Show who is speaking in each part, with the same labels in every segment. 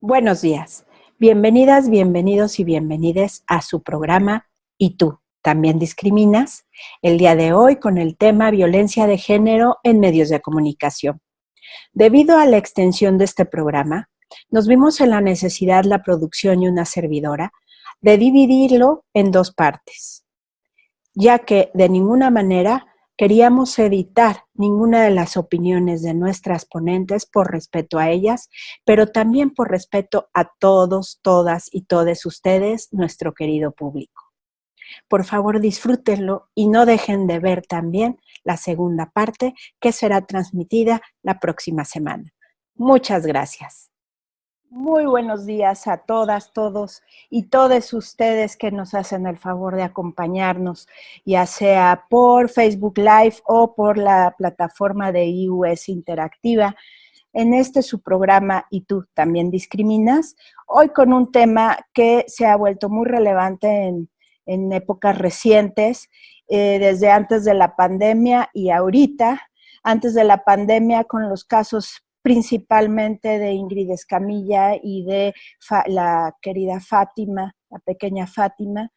Speaker 1: Buenos días. Bienvenidas, bienvenidos y bienvenides a su programa ¿Y tú también discriminas? El día de hoy con el tema violencia de género en medios de comunicación. Debido a la extensión de este programa, nos vimos en la necesidad, la producción y una servidora, de dividirlo en dos partes, ya que de ninguna manera queríamos editar ninguna de las opiniones de nuestras ponentes por respeto a ellas, pero también por respeto a todos, todas y todes ustedes, nuestro querido público. Por favor, disfrútenlo y no dejen de ver también la segunda parte que será transmitida la próxima semana. Muchas gracias. Muy buenos días a todas, todos y todos ustedes que nos hacen el favor de acompañarnos, ya sea por Facebook Live o por la plataforma de iOS Interactiva, en este su programa ¿Y tú también discriminas? Hoy con un tema que se ha vuelto muy relevante en épocas recientes, desde antes de la pandemia y ahorita. Antes de la pandemia, con los casos principalmente de Ingrid Escamilla y de la querida Fátima, la pequeña Fátima,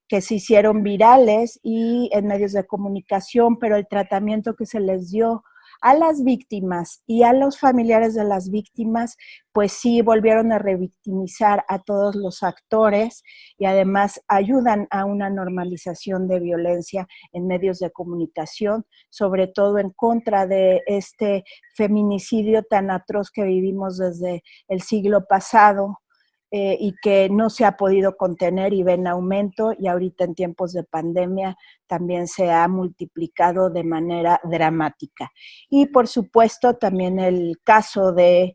Speaker 1: que se hicieron virales y en medios de comunicación, pero el tratamiento que se les dio a las víctimas y a los familiares de las víctimas, pues sí volvieron a revictimizar a todos los actores y además ayudan a una normalización de violencia en medios de comunicación, sobre todo en contra de este feminicidio tan atroz que vivimos desde el siglo pasado, y que no se ha podido contener y ve en aumento, y ahorita en tiempos de pandemia también se ha multiplicado de manera dramática. Y por supuesto también el caso de,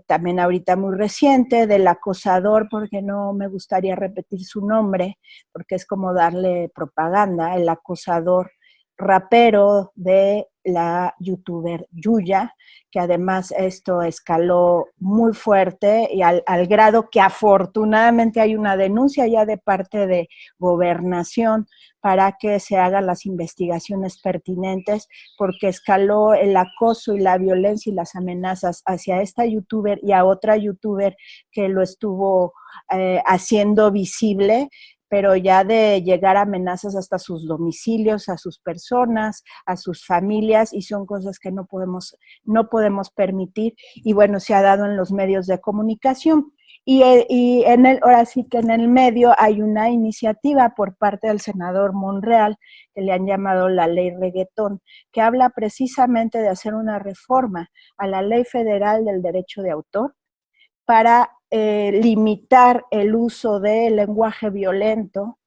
Speaker 1: también ahorita muy reciente, del acosador, porque no me gustaría repetir su nombre, porque es como darle propaganda, el acosador rapero de la youtuber Yuya, que además esto escaló muy fuerte y al grado que afortunadamente hay una denuncia ya de parte de Gobernación para que se hagan las investigaciones pertinentes, porque escaló el acoso y la violencia y las amenazas hacia esta youtuber y a otra youtuber que lo estuvo haciendo visible, pero ya de llegar a amenazas hasta sus domicilios, a sus personas, a sus familias, y son cosas que no podemos permitir, y bueno, se ha dado en los medios de comunicación. Y ahora sí que en el medio hay una iniciativa por parte del senador Monreal, que le han llamado la ley reggaetón, que habla precisamente de hacer una reforma a la ley federal del derecho de autor para limitar el uso del lenguaje violento,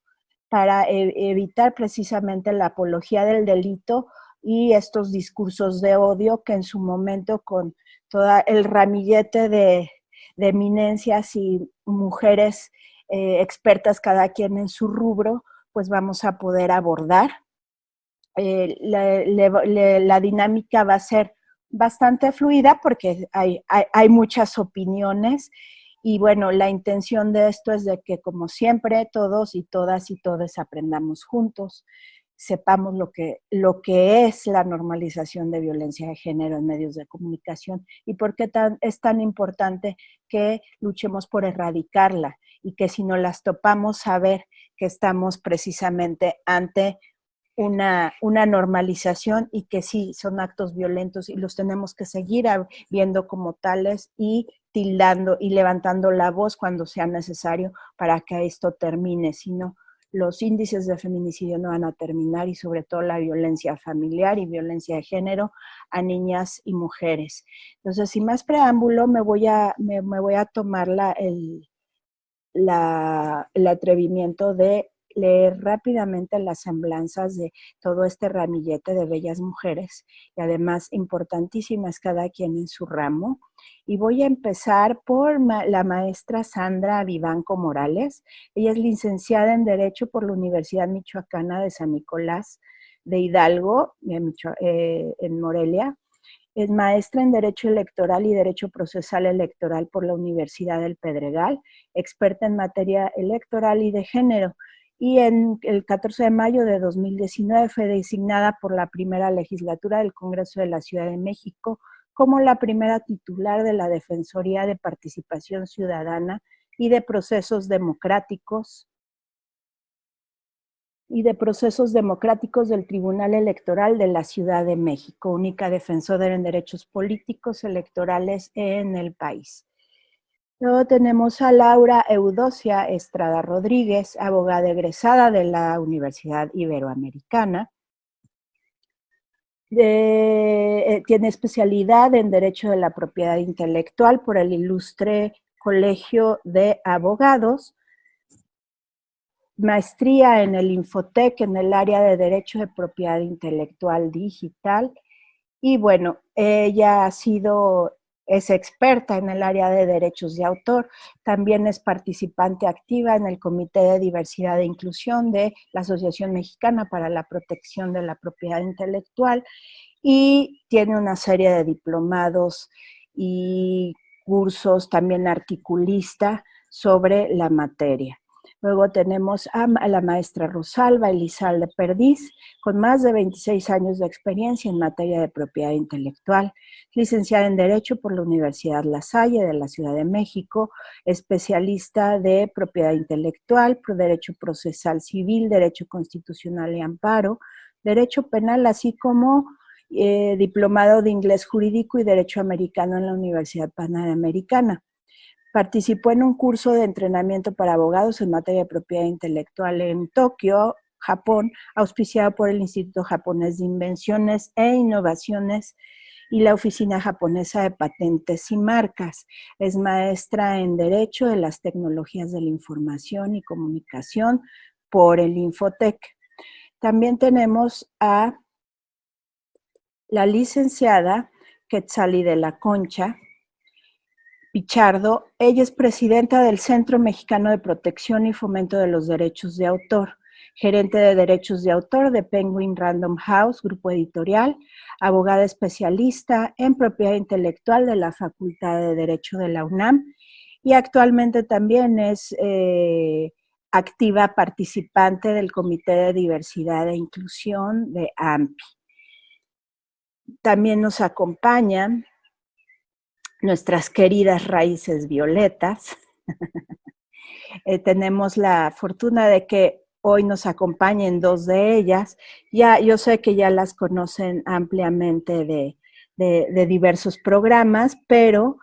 Speaker 1: para evitar precisamente la apología del delito y estos discursos de odio que en su momento, con todo el ramillete de eminencias y mujeres expertas cada quien en su rubro, pues vamos a poder abordar. La dinámica va a ser bastante fluida porque hay muchas opiniones, y bueno, la intención de esto es de que, como siempre, todos y todas y todes aprendamos juntos, sepamos lo que es la normalización de violencia de género en medios de comunicación y por qué es tan importante que luchemos por erradicarla, y que si no las topamos, saber que estamos precisamente ante una normalización, y que sí son actos violentos y los tenemos que seguir viendo como tales y tildando y levantando la voz cuando sea necesario para que esto termine. Si no, los índices de feminicidio no van a terminar, y sobre todo la violencia familiar y violencia de género a niñas y mujeres. Entonces, sin más preámbulo, me voy a tomar el atrevimiento de leer rápidamente las semblanzas de todo este ramillete de bellas mujeres, y además importantísimas cada quien en su ramo. Y voy a empezar por la maestra Sandra Vivanco Morales. Ella es licenciada en Derecho por la Universidad Michoacana de San Nicolás de Hidalgo, en Morelia. Es maestra en Derecho Electoral y Derecho Procesal Electoral por la Universidad del Pedregal, experta en materia electoral y de género. Y en el 14 de mayo de 2019 fue designada por la primera legislatura del Congreso de la Ciudad de México como la primera titular de la Defensoría de Participación Ciudadana y de Procesos Democráticos del Tribunal Electoral de la Ciudad de México, única defensora en derechos políticos electorales en el país. Luego tenemos a Laura Eudocia Estrada Rodríguez, abogada egresada de la Universidad Iberoamericana. Tiene especialidad en Derecho de la Propiedad Intelectual por el Ilustre Colegio de Abogados, maestría en el Infotec en el área de Derecho de Propiedad Intelectual Digital, y bueno, ella es experta en el área de derechos de autor, también es participante activa en el Comité de Diversidad e Inclusión de la Asociación Mexicana para la Protección de la Propiedad Intelectual, y tiene una serie de diplomados y cursos, también articulista sobre la materia. Luego tenemos a la maestra Rosalba Elizalde Perdiz, con más de 26 años de experiencia en materia de propiedad intelectual, licenciada en Derecho por la Universidad La Salle de la Ciudad de México, especialista de propiedad intelectual, Derecho Procesal Civil, Derecho Constitucional y Amparo, Derecho Penal, así como diplomado de Inglés Jurídico y Derecho Americano en la Universidad Panamericana. Participó en un curso de entrenamiento para abogados en materia de propiedad intelectual en Tokio, Japón, auspiciado por el Instituto Japonés de Invenciones e Innovaciones y la Oficina Japonesa de Patentes y Marcas. Es maestra en Derecho de las Tecnologías de la Información y Comunicación por el Infotec. También tenemos a la licenciada Quetzali de la Concha Pichardo. Ella es presidenta del Centro Mexicano de Protección y Fomento de los Derechos de Autor, gerente de derechos de autor de Penguin Random House, grupo editorial, abogada especialista en propiedad intelectual de la Facultad de Derecho de la UNAM, y actualmente también es activa participante del Comité de Diversidad e Inclusión de AMPI. También nos acompañan nuestras queridas raíces violetas. Tenemos la fortuna de que hoy nos acompañen dos de ellas. Ya, yo sé que ya las conocen ampliamente de diversos programas, pero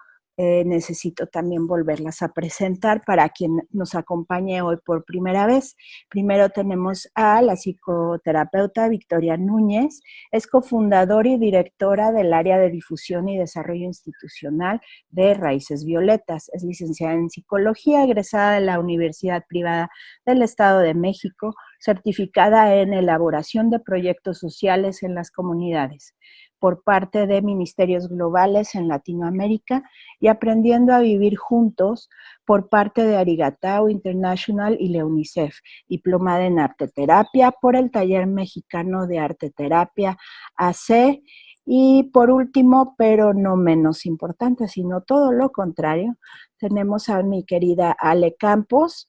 Speaker 1: necesito también volverlas a presentar para quien nos acompañe hoy por primera vez. Primero tenemos a la psicoterapeuta Victoria Núñez, es cofundadora y directora del área de difusión y desarrollo institucional de Raíces Violetas. Es licenciada en psicología, egresada de la Universidad Privada del Estado de México, certificada en elaboración de proyectos sociales en las comunidades por parte de Ministerios Globales en Latinoamérica y Aprendiendo a Vivir Juntos por parte de Arigatao International y la UNICEF, diplomada en Arteterapia por el Taller Mexicano de Arteterapia AC, y por último, pero no menos importante, sino todo lo contrario, tenemos a mi querida Ale Campos.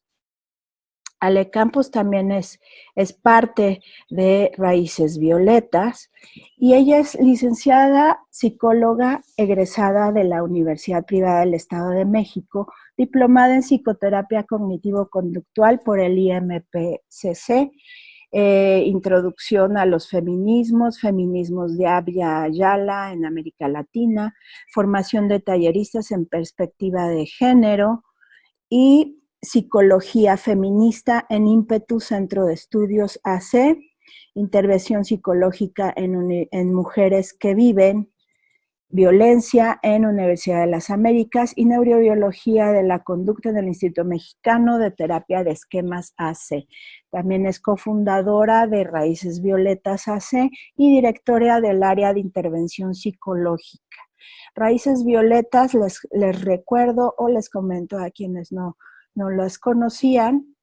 Speaker 1: Ale Campos también es parte de Raíces Violetas, y ella es licenciada psicóloga egresada de la Universidad Privada del Estado de México, diplomada en psicoterapia cognitivo-conductual por el IMPCC, introducción a los feminismos de Abya Ayala en América Latina, formación de talleristas en perspectiva de género y Psicología Feminista en Ímpetu Centro de Estudios AC, intervención psicológica en mujeres que viven violencia en Universidad de las Américas y neurobiología de la conducta en el Instituto Mexicano de Terapia de Esquemas AC. También es cofundadora de Raíces Violetas AC y directora del área de intervención psicológica. Raíces Violetas, les recuerdo o les comento a quienes no las conocían,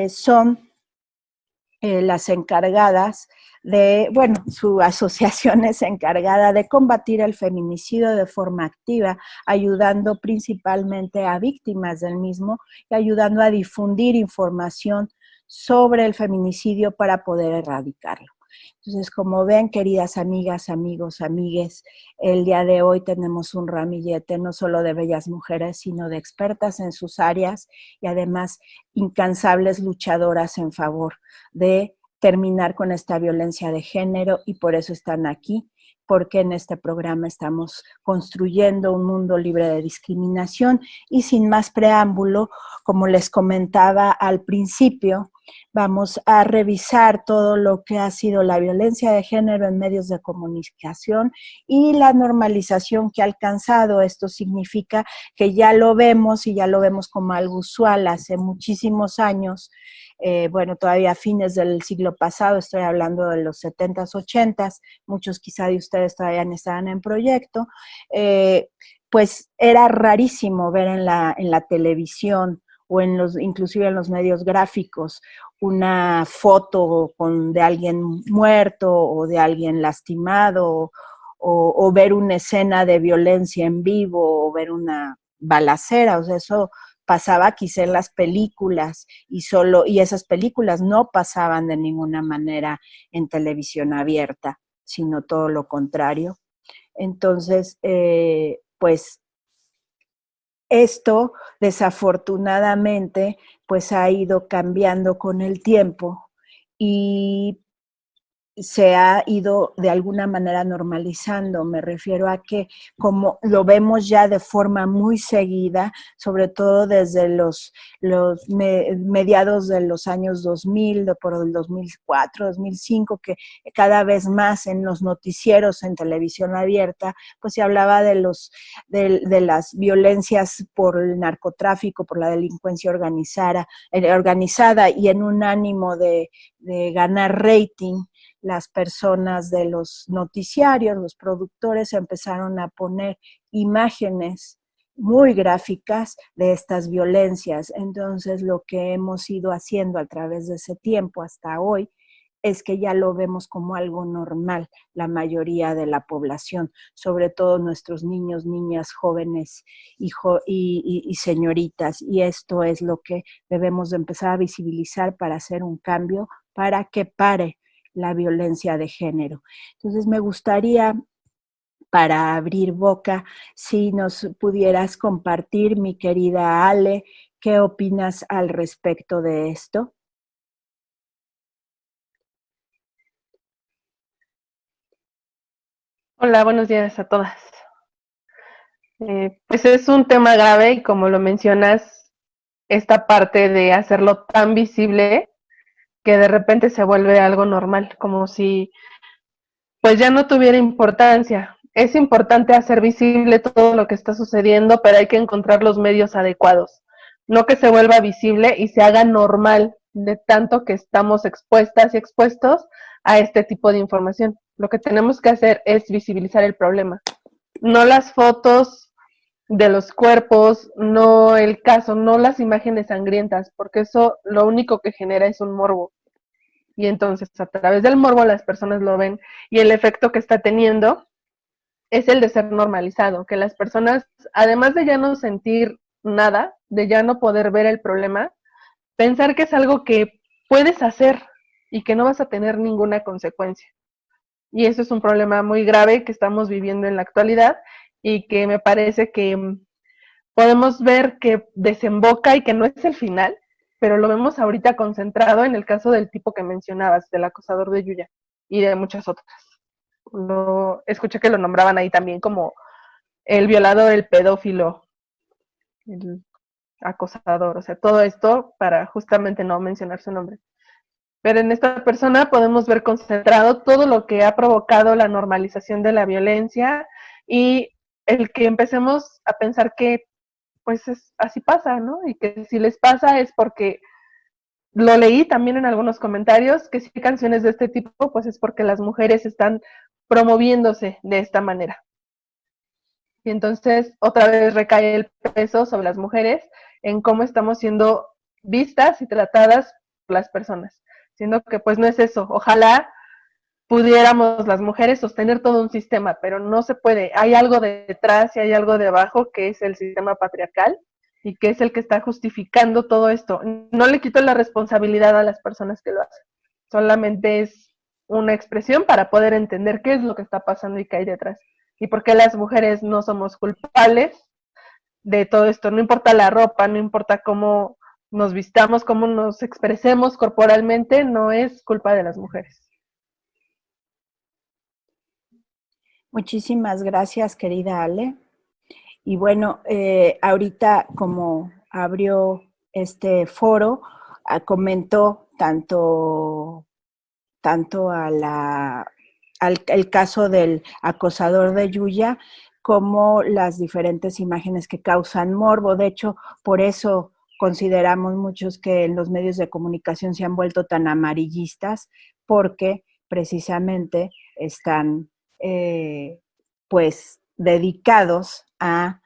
Speaker 1: son las encargadas su asociación es encargada de combatir el feminicidio de forma activa, ayudando principalmente a víctimas del mismo y ayudando a difundir información sobre el feminicidio para poder erradicarlo. Entonces, como ven, queridas amigas, amigos, amigues, el día de hoy tenemos un ramillete no solo de bellas mujeres, sino de expertas en sus áreas y además incansables luchadoras en favor de terminar con esta violencia de género, y por eso están aquí, porque en este programa estamos construyendo un mundo libre de discriminación. Y sin más preámbulo, como les comentaba al principio, vamos a revisar todo lo que ha sido la violencia de género en medios de comunicación y la normalización que ha alcanzado. Esto significa que ya lo vemos y ya lo vemos como algo usual hace muchísimos años. Bueno, todavía a fines del siglo pasado, estoy hablando de los 70s, 80s, muchos quizá de ustedes todavía no estaban en proyecto, pues era rarísimo ver en la televisión o inclusive en los medios gráficos, una foto de alguien muerto o de alguien lastimado, o ver una escena de violencia en vivo, o ver una balacera. O sea, eso pasaba quizá en las películas, y esas películas no pasaban de ninguna manera en televisión abierta, sino todo lo contrario. Entonces, pues esto desafortunadamente pues ha ido cambiando con el tiempo, y se ha ido de alguna manera normalizando. Me refiero a que como lo vemos ya de forma muy seguida, sobre todo desde los mediados de los años 2000, por el 2004, 2005, que cada vez más en los noticieros en televisión abierta, pues se hablaba de las violencias por el narcotráfico, por la delincuencia organizada, y en un ánimo de ganar rating, las personas de los noticiarios, los productores, empezaron a poner imágenes muy gráficas de estas violencias. Entonces, lo que hemos ido haciendo a través de ese tiempo hasta hoy es que ya lo vemos como algo normal, la mayoría de la población, sobre todo nuestros niños, niñas, jóvenes y señoritas. Y esto es lo que debemos de empezar a visibilizar para hacer un cambio, para que pare la violencia de género. Entonces, me gustaría, para abrir boca, si nos pudieras compartir, mi querida Ale, ¿qué opinas al respecto de esto?
Speaker 2: Hola, buenos días a todas. Pues es un tema grave y como lo mencionas, esta parte de hacerlo tan visible que de repente se vuelve algo normal, como si pues ya no tuviera importancia. Es importante hacer visible todo lo que está sucediendo, pero hay que encontrar los medios adecuados. No que se vuelva visible y se haga normal de tanto que estamos expuestas y expuestos a este tipo de información. Lo que tenemos que hacer es visibilizar el problema. No las fotos de los cuerpos, no el caso, no las imágenes sangrientas, porque eso lo único que genera es un morbo. Y entonces a través del morbo las personas lo ven y el efecto que está teniendo es el de ser normalizado, que las personas, además de ya no sentir nada, de ya no poder ver el problema, pensar que es algo que puedes hacer y que no vas a tener ninguna consecuencia. Y eso es un problema muy grave que estamos viviendo en la actualidad y que me parece que podemos ver que desemboca y que no es el final, pero lo vemos ahorita concentrado en el caso del tipo que mencionabas, del acosador de Yuya y de muchas otras. Escuché que lo nombraban ahí también como el violador, el pedófilo, el acosador, o sea, todo esto para justamente no mencionar su nombre. Pero en esta persona podemos ver concentrado todo lo que ha provocado la normalización de la violencia y el que empecemos a pensar que pues así pasa, ¿no? Y que si les pasa es porque lo leí también en algunos comentarios, que si hay canciones de este tipo, pues es porque las mujeres están promoviéndose de esta manera. Y entonces otra vez recae el peso sobre las mujeres en cómo estamos siendo vistas y tratadas por las personas, siendo que pues no es eso. Ojalá pudiéramos las mujeres sostener todo un sistema, pero no se puede. Hay algo detrás y hay algo debajo que es el sistema patriarcal y que es el que está justificando todo esto. No le quito la responsabilidad a las personas que lo hacen, solamente es una expresión para poder entender qué es lo que está pasando y qué hay detrás. Y por qué las mujeres no somos culpables de todo esto. No importa la ropa, no importa cómo nos vistamos, cómo nos expresemos corporalmente, no es culpa de las mujeres.
Speaker 1: Muchísimas gracias, querida Ale. Y bueno, ahorita como abrió este foro, comentó tanto el caso del acosador de Yuya como las diferentes imágenes que causan morbo. De hecho, por eso consideramos muchos que en los medios de comunicación se han vuelto tan amarillistas, porque precisamente están pues dedicados a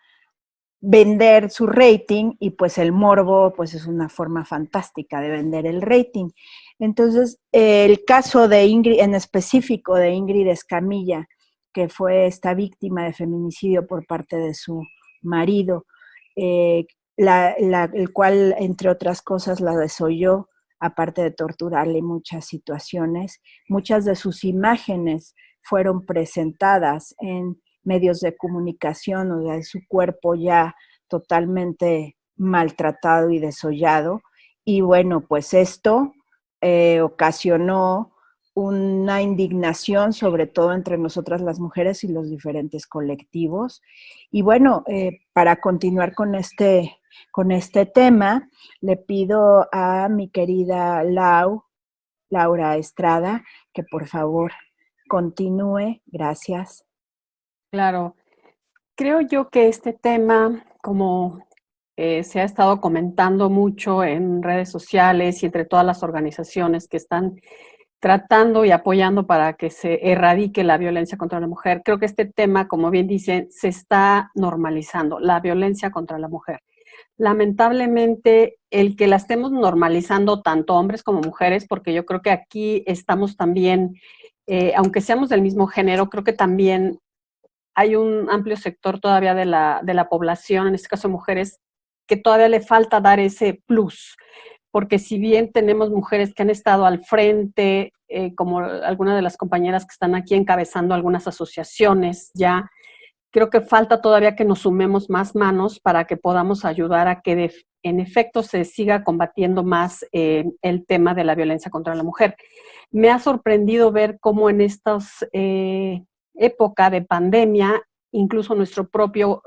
Speaker 1: vender su rating, y pues el morbo pues es una forma fantástica de vender el rating. Entonces, el caso de Ingrid, en específico de Ingrid Escamilla, que fue esta víctima de feminicidio por parte de su marido, el cual, entre otras cosas, la desolló, aparte de torturarle en muchas situaciones. Muchas de sus imágenes fueron presentadas en medios de comunicación, o de su cuerpo ya totalmente maltratado y desollado. Y bueno, pues esto ocasionó una indignación, sobre todo entre nosotras las mujeres y los diferentes colectivos. Y bueno, para continuar con este tema, le pido a mi querida Laura Estrada, que por favor continúe. Gracias.
Speaker 3: Claro, creo yo que este tema, como se ha estado comentando mucho en redes sociales y entre todas las organizaciones que están tratando y apoyando para que se erradique la violencia contra la mujer, creo que este tema, como bien dicen, se está normalizando, la violencia contra la mujer. Lamentablemente, el que la estemos normalizando tanto hombres como mujeres, porque yo creo que aquí estamos también, aunque seamos del mismo género, creo que también hay un amplio sector todavía de la población, en este caso mujeres, que todavía le falta dar ese plus, porque si bien tenemos mujeres que han estado al frente, como algunas de las compañeras que están aquí encabezando algunas asociaciones ya, creo que falta todavía que nos sumemos más manos para que podamos ayudar a que en efecto se siga combatiendo más el tema de la violencia contra la mujer. Me ha sorprendido ver cómo en estas época de pandemia, incluso nuestro propio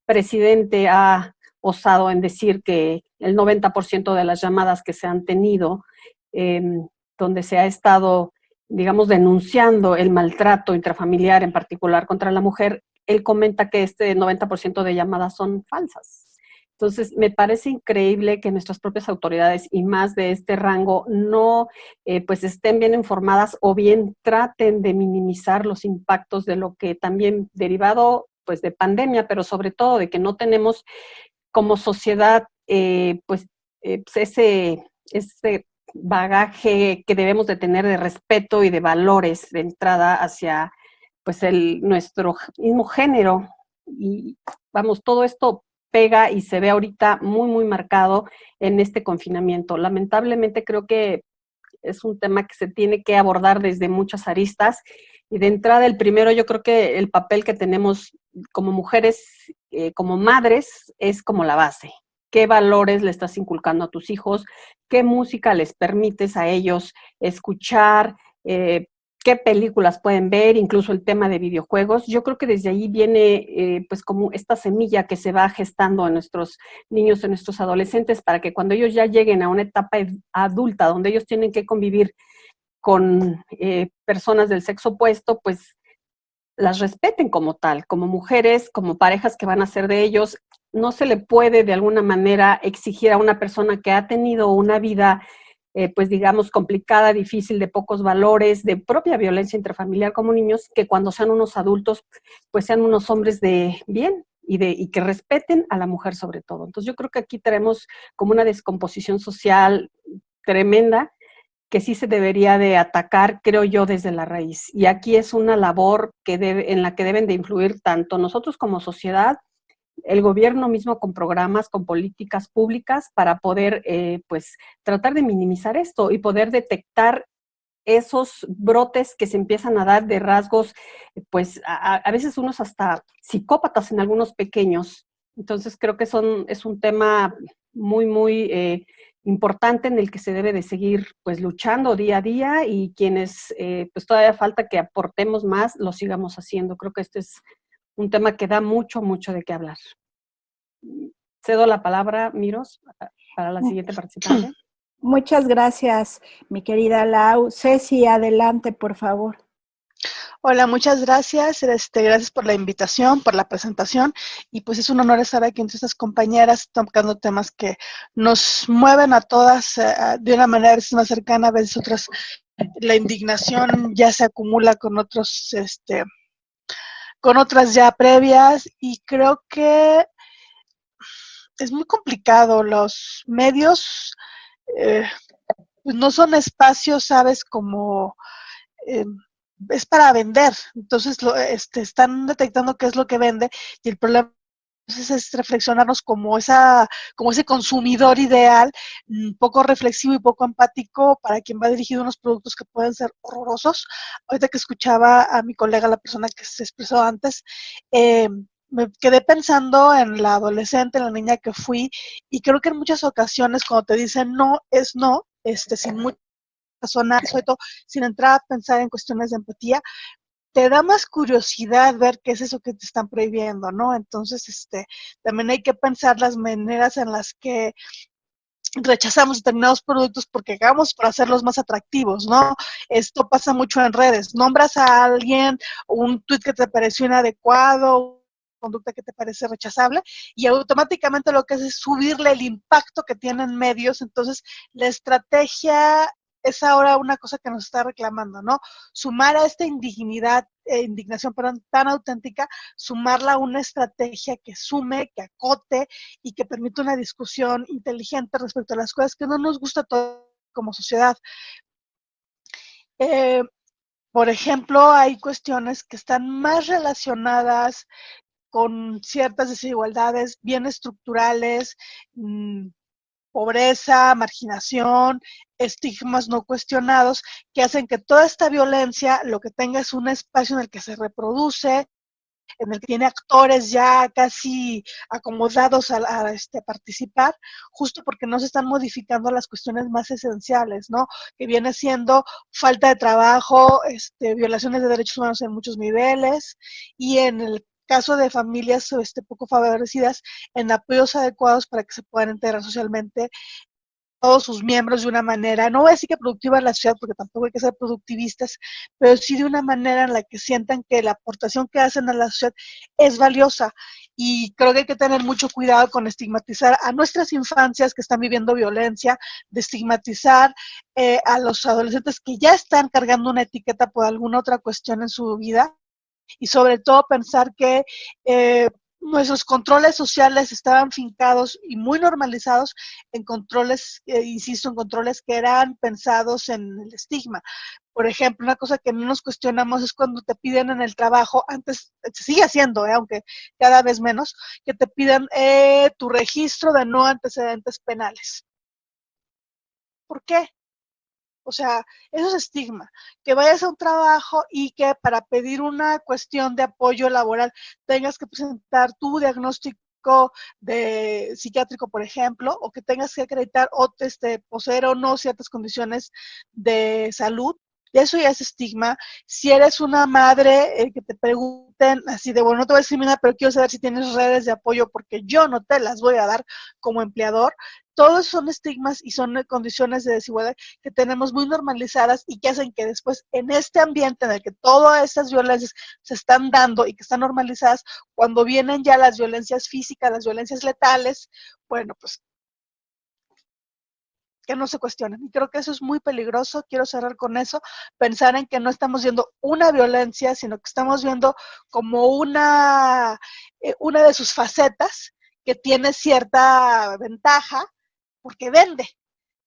Speaker 3: presidente ha osado en decir que el 90% de las llamadas que se han tenido, donde se ha estado, digamos, denunciando el maltrato intrafamiliar, en particular contra la mujer, él comenta que este 90% de llamadas son falsas. Entonces, me parece increíble que nuestras propias autoridades y más de este rango no pues estén bien informadas o bien traten de minimizar los impactos de lo que también derivado pues de pandemia, pero sobre todo de que no tenemos como sociedad pues ese bagaje que debemos de tener de respeto y de valores de entrada hacia pues nuestro mismo género. Y vamos, todo esto pega y se ve ahorita muy, muy marcado en este confinamiento. Lamentablemente creo que es un tema que se tiene que abordar desde muchas aristas. Y de entrada, el primero, yo creo que el papel que tenemos como mujeres, como madres, es como la base. ¿Qué valores le estás inculcando a tus hijos? ¿Qué música les permites a ellos escuchar? ¿Qué películas pueden ver? Incluso el tema de videojuegos. Yo creo que desde ahí viene pues como esta semilla que se va gestando en nuestros niños, en nuestros adolescentes, para que cuando ellos ya lleguen a una etapa adulta donde ellos tienen que convivir con personas del sexo opuesto, pues las respeten como tal, como mujeres, como parejas que van a ser de ellos. No se le puede de alguna manera exigir a una persona que ha tenido una vida pues digamos complicada, difícil, de pocos valores, de propia violencia intrafamiliar como niños, que cuando sean unos adultos pues sean unos hombres de bien y que respeten a la mujer sobre todo. Entonces yo creo que aquí tenemos como una descomposición social tremenda que sí se debería de atacar, creo yo, desde la raíz. Y aquí es una labor en la que deben de influir tanto nosotros como sociedad, el gobierno mismo con programas, con políticas públicas para poder pues tratar de minimizar esto y poder detectar esos brotes que se empiezan a dar de rasgos, pues a veces unos hasta psicópatas en algunos pequeños. Entonces creo que es un tema muy, muy importante en el que se debe de seguir pues luchando día a día, y quienes pues todavía falta que aportemos más, lo sigamos haciendo. Creo que este es un tema que da mucho, mucho de qué hablar. Cedo la palabra, Miros, para la siguiente participante.
Speaker 1: Muchas gracias, mi querida Lau. Ceci, adelante, por favor.
Speaker 4: Hola, muchas gracias. Gracias por la invitación, por la presentación. Y pues es un honor estar aquí entre estas compañeras tocando temas que nos mueven a todas de una manera a veces más cercana, a veces otras. La indignación ya se acumula con con otras ya previas, y creo que es muy complicado. Los medios pues no son espacios, ¿sabes? Como eh, es para vender. Entonces están detectando qué es lo que vende, y el problema es reflexionarnos como ese consumidor ideal, poco reflexivo y poco empático para quien va dirigido a unos productos que pueden ser horrorosos. Ahorita que escuchaba a mi colega, la persona que se expresó antes, me quedé pensando en la adolescente, en la niña que fui, y creo que en muchas ocasiones cuando te dicen no, es no, sin mucha razón, sobre todo sin entrar a pensar en cuestiones de empatía, te da más curiosidad ver qué es eso que te están prohibiendo, ¿no? Entonces, también hay que pensar las maneras en las que rechazamos determinados productos porque hagamos para hacerlos más atractivos, ¿no? Esto pasa mucho en redes. Nombras a alguien, un tweet que te pareció inadecuado, conducta que te parece rechazable, y automáticamente lo que hace es subirle el impacto que tienen medios. Entonces, la estrategia es ahora una cosa que nos está reclamando, ¿no? Sumar a esta indignación, perdón, tan auténtica, sumarla a una estrategia que sume, que acote y que permita una discusión inteligente respecto a las cosas que no nos gusta todo como sociedad. Eh, por ejemplo, hay cuestiones que están más relacionadas con ciertas desigualdades bien estructurales, pobreza, marginación, estigmas no cuestionados, que hacen que toda esta violencia lo que tenga es un espacio en el que se reproduce, en el que tiene actores ya casi acomodados a participar, justo porque no se están modificando las cuestiones más esenciales, ¿no? Que viene siendo falta de trabajo, violaciones de derechos humanos en muchos niveles, y en el caso de familias poco favorecidas, en apoyos adecuados para que se puedan integrar socialmente todos sus miembros de una manera, no voy a decir que productiva en la sociedad, porque tampoco hay que ser productivistas, pero sí de una manera en la que sientan que la aportación que hacen a la sociedad es valiosa. Y creo que hay que tener mucho cuidado con estigmatizar a nuestras infancias que están viviendo violencia, de estigmatizar a los adolescentes que ya están cargando una etiqueta por alguna otra cuestión en su vida, y sobre todo pensar que nuestros controles sociales estaban fincados y muy normalizados en controles, insisto, en controles que eran pensados en el estigma. Por ejemplo, una cosa que no nos cuestionamos es cuando te piden en el trabajo, antes se sigue haciendo, aunque cada vez menos, que te pidan tu registro de no antecedentes penales. ¿Por qué? O sea, eso es estigma. Que vayas a un trabajo y que para pedir una cuestión de apoyo laboral tengas que presentar tu diagnóstico de psiquiátrico, por ejemplo, o que tengas que acreditar o poseer o no ciertas condiciones de salud. Eso ya es estigma. Si eres una madre, que te pregunten así de, bueno, no te voy a discriminar, pero quiero saber si tienes redes de apoyo porque yo no te las voy a dar como empleador. Todos son estigmas y son condiciones de desigualdad que tenemos muy normalizadas y que hacen que después en este ambiente en el que todas estas violencias se están dando y que están normalizadas, cuando vienen ya las violencias físicas, las violencias letales, bueno, pues que no se cuestionen. Y creo que eso es muy peligroso. Quiero cerrar con eso, pensar en que no estamos viendo una violencia, sino que estamos viendo como una de sus facetas que tiene cierta ventaja porque vende.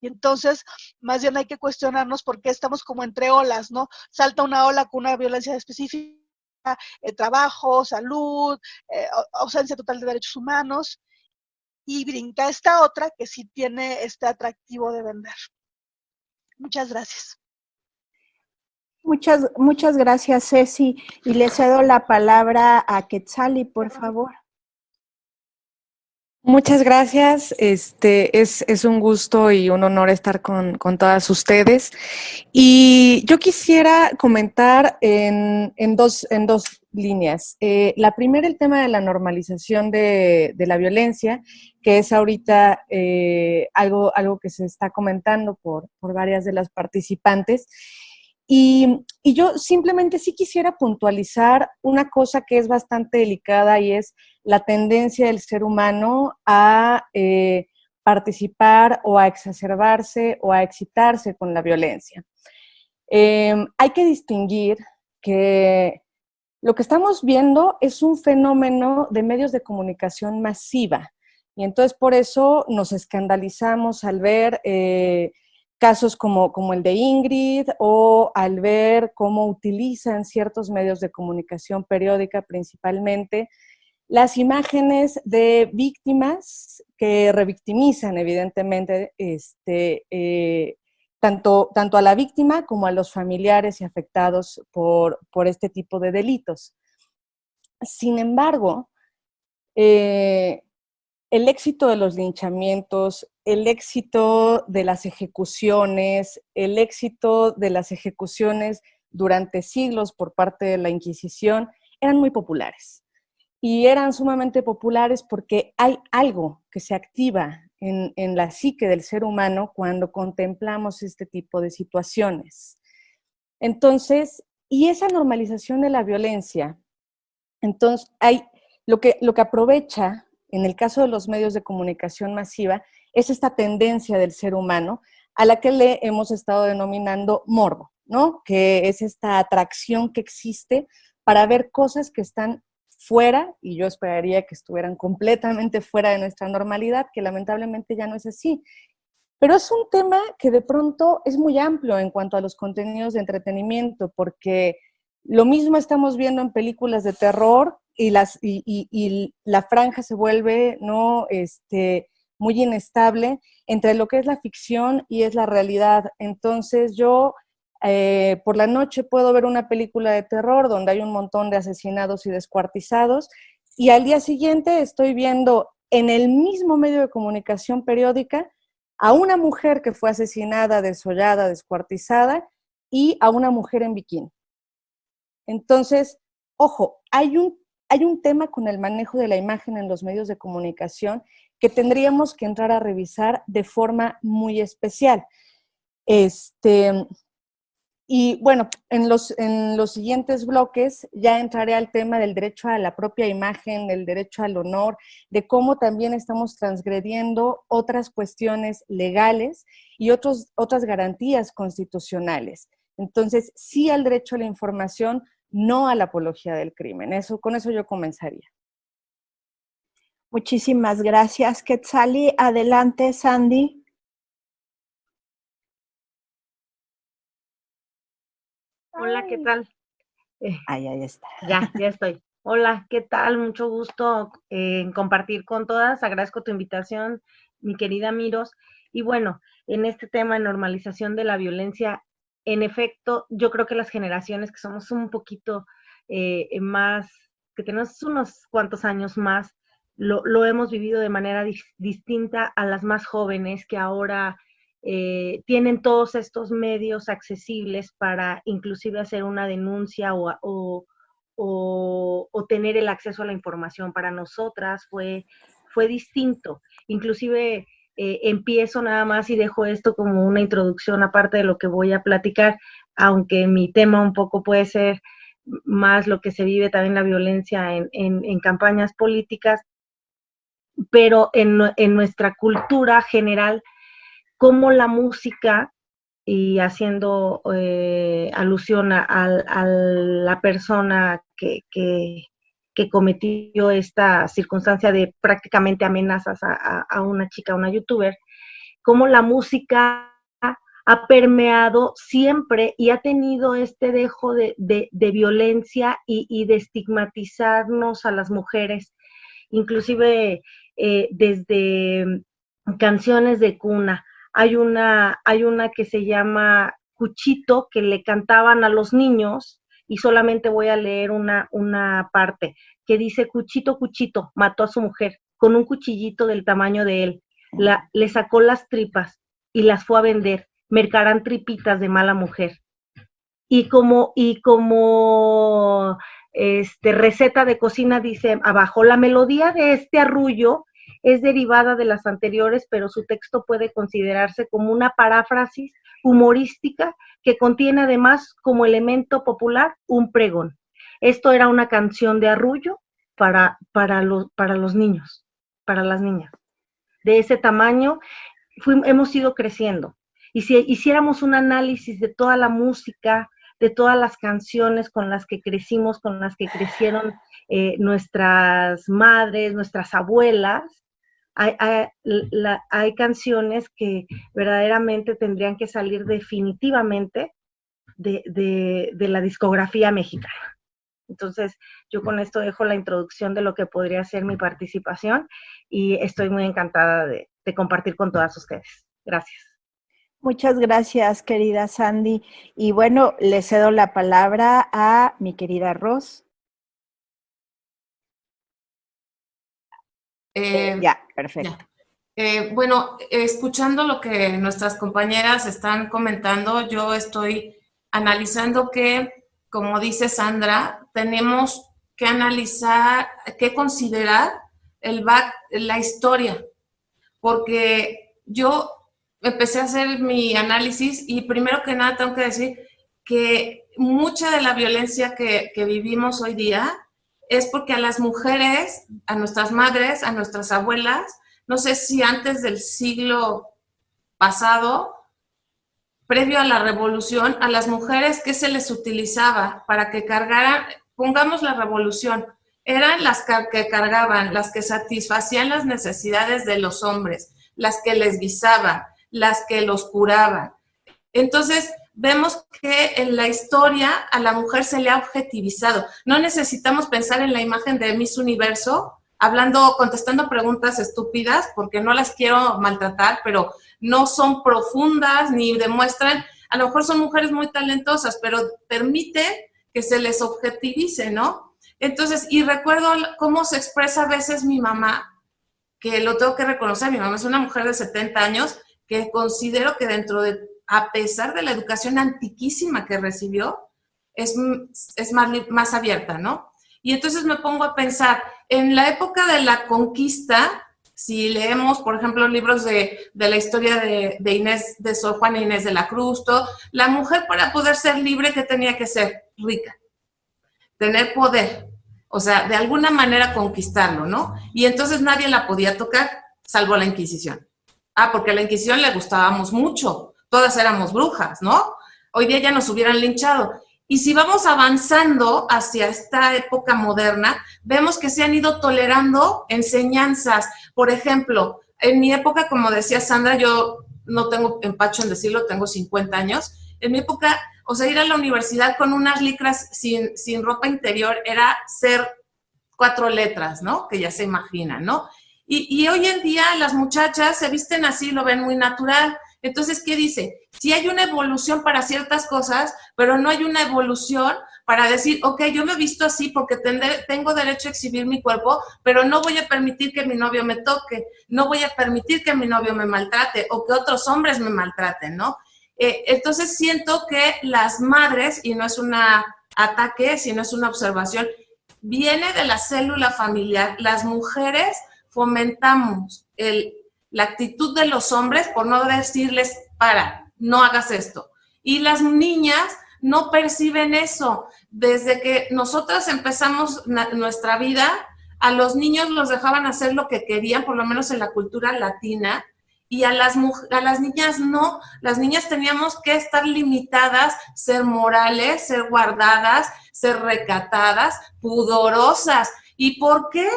Speaker 4: Y entonces, más bien hay que cuestionarnos por qué estamos como entre olas, ¿no? Salta una ola con una violencia específica, trabajo, salud, ausencia total de derechos humanos, y brinca esta otra que sí tiene este atractivo de vender. Muchas gracias.
Speaker 1: Muchas gracias, Ceci. Y le cedo la palabra a Quetzali, por favor.
Speaker 5: Muchas gracias. Es un gusto y un honor estar con todas ustedes. Y yo quisiera comentar en dos líneas. La primera, el tema de la normalización de la violencia, que es ahorita algo que se está comentando por varias de las participantes. Y yo simplemente sí quisiera puntualizar una cosa que es bastante delicada y es la tendencia del ser humano a participar o a exacerbarse o a excitarse con la violencia. Hay que distinguir que lo que estamos viendo es un fenómeno de medios de comunicación masiva y entonces por eso nos escandalizamos al ver casos como el de Ingrid o al ver cómo utilizan ciertos medios de comunicación periódica principalmente las imágenes de víctimas que revictimizan evidentemente tanto a la víctima como a los familiares y afectados por este tipo de delitos. Sin embargo, el éxito de los linchamientos, el éxito de las ejecuciones, el éxito de las ejecuciones durante siglos por parte de la Inquisición eran muy populares. Y eran sumamente populares porque hay algo que se activa en la psique del ser humano cuando contemplamos este tipo de situaciones. Entonces, y esa normalización de la violencia, entonces hay lo que aprovecha en el caso de los medios de comunicación masiva es esta tendencia del ser humano a la que le hemos estado denominando morbo, ¿no? Que es esta atracción que existe para ver cosas que están fuera, y yo esperaría que estuvieran completamente fuera de nuestra normalidad, que lamentablemente ya no es así. Pero es un tema que de pronto es muy amplio en cuanto a los contenidos de entretenimiento, porque lo mismo estamos viendo en películas de terror y la franja se vuelve ¿no? Muy inestable entre lo que es la ficción y es la realidad. Entonces yo por la noche puedo ver una película de terror donde hay un montón de asesinados y descuartizados y al día siguiente estoy viendo en el mismo medio de comunicación periódica a una mujer que fue asesinada, desollada, descuartizada y a una mujer en bikini. Entonces, ojo, hay un tema con el manejo de la imagen en los medios de comunicación que tendríamos que entrar a revisar de forma muy especial. Y bueno, en los siguientes bloques ya entraré al tema del derecho a la propia imagen, del derecho al honor, de cómo también estamos transgrediendo otras cuestiones legales y otras garantías constitucionales. Entonces, sí al derecho a la información, no a la apología del crimen. Con eso yo comenzaría.
Speaker 1: Muchísimas gracias, Quetzali. Adelante, Sandy.
Speaker 6: Hola, ¿qué tal?
Speaker 1: Ahí está.
Speaker 6: Ya estoy. Hola, ¿qué tal? Mucho gusto en compartir con todas. Agradezco tu invitación, mi querida Miros. Y bueno, en este tema de normalización de la violencia, en efecto, yo creo que las generaciones que somos un poquito más, que tenemos unos cuantos años más, lo hemos vivido de manera distinta a las más jóvenes que ahora tienen todos estos medios accesibles para inclusive hacer una denuncia o tener el acceso a la información. Para nosotras fue distinto. Inclusive empiezo nada más y dejo esto como una introducción aparte de lo que voy a platicar, aunque mi tema un poco puede ser más lo que se vive también la violencia en campañas políticas, pero en nuestra cultura general, cómo la música, y haciendo alusión a la persona que cometió esta circunstancia de prácticamente amenazas a una chica, a una youtuber, cómo la música ha permeado siempre y ha tenido este dejo de violencia y de estigmatizarnos a las mujeres, inclusive desde canciones de cuna. Hay una que se llama Cuchito que le cantaban a los niños, y solamente voy a leer una parte, que dice: Cuchito, Cuchito, mató a su mujer con un cuchillito del tamaño de él, le sacó las tripas y las fue a vender, mercarán tripitas de mala mujer. Y como receta de cocina dice abajo: la melodía de este arrullo es derivada de las anteriores, pero su texto puede considerarse como una paráfrasis humorística que contiene además como elemento popular un pregón. Esto era una canción de arrullo para los niños, para las niñas. De ese tamaño hemos ido creciendo. Y si hiciéramos un análisis de toda la música, de todas las canciones con las que crecimos, con las que crecieron nuestras madres, nuestras abuelas, hay canciones que verdaderamente tendrían que salir definitivamente de la discografía mexicana. Entonces, yo con esto dejo la introducción de lo que podría ser mi participación y estoy muy encantada de compartir con todas ustedes. Gracias.
Speaker 1: Muchas gracias, querida Sandy. Y bueno, le cedo la palabra a mi querida Ros. Ya, perfecto.
Speaker 7: Ya. Bueno, escuchando lo que nuestras compañeras están comentando, yo estoy analizando que, como dice Sandra, tenemos que analizar, que considerar la historia, porque yo empecé a hacer mi análisis y primero que nada tengo que decir que mucha de la violencia que vivimos hoy día es porque a las mujeres, a nuestras madres, a nuestras abuelas, no sé si antes del siglo pasado, previo a la revolución, a las mujeres, ¿qué se les utilizaba para que cargaran? Pongamos la revolución, eran las que cargaban, las que satisfacían las necesidades de los hombres, las que les guisaban, las que los curaban. Entonces, vemos que en la historia a la mujer se le ha objetivizado. No necesitamos pensar en la imagen de Miss Universo, contestando preguntas estúpidas, porque no las quiero maltratar, pero no son profundas ni demuestran, a lo mejor son mujeres muy talentosas, pero permite que se les objetivice, ¿no? Entonces, y recuerdo cómo se expresa a veces mi mamá, que lo tengo que reconocer, mi mamá es una mujer de 70 años, que considero que a pesar de la educación antiquísima que recibió, es más abierta, ¿no? Y entonces me pongo a pensar, en la época de la conquista, si leemos, por ejemplo, libros de la historia de Inés, de Sor Juana Inés de la Cruz, la mujer para poder ser libre, ¿qué tenía que ser? Rica, tener poder, o sea, de alguna manera conquistarlo, ¿no? Y entonces nadie la podía tocar, salvo la Inquisición. Porque a la Inquisición le gustábamos mucho, todas éramos brujas, ¿no? Hoy día ya nos hubieran linchado. Y si vamos avanzando hacia esta época moderna, vemos que se han ido tolerando enseñanzas. Por ejemplo, en mi época, como decía Sandra, yo no tengo empacho en decirlo, tengo 50 años. En mi época, o sea, ir a la universidad con unas licras sin ropa interior era ser 4 letras, ¿no? Que ya se imaginan, ¿no? Y hoy en día las muchachas se visten así, lo ven muy natural. Entonces, ¿qué dice? Sí hay una evolución para ciertas cosas, pero no hay una evolución para decir, ok, yo me he visto así porque tengo derecho a exhibir mi cuerpo, pero no voy a permitir que mi novio me toque, no voy a permitir que mi novio me maltrate o que otros hombres me maltraten, ¿no? Entonces siento que las madres, y no es un ataque, sino es una observación, viene de la célula familiar. Las mujeres fomentamos la actitud de los hombres por no decirles, no hagas esto. Y las niñas no perciben eso. Desde que nosotras empezamos nuestra vida, a los niños los dejaban hacer lo que querían, por lo menos en la cultura latina, y a las niñas no. Las niñas teníamos que estar limitadas, ser morales, ser guardadas, ser recatadas, pudorosas. ¿Y por qué?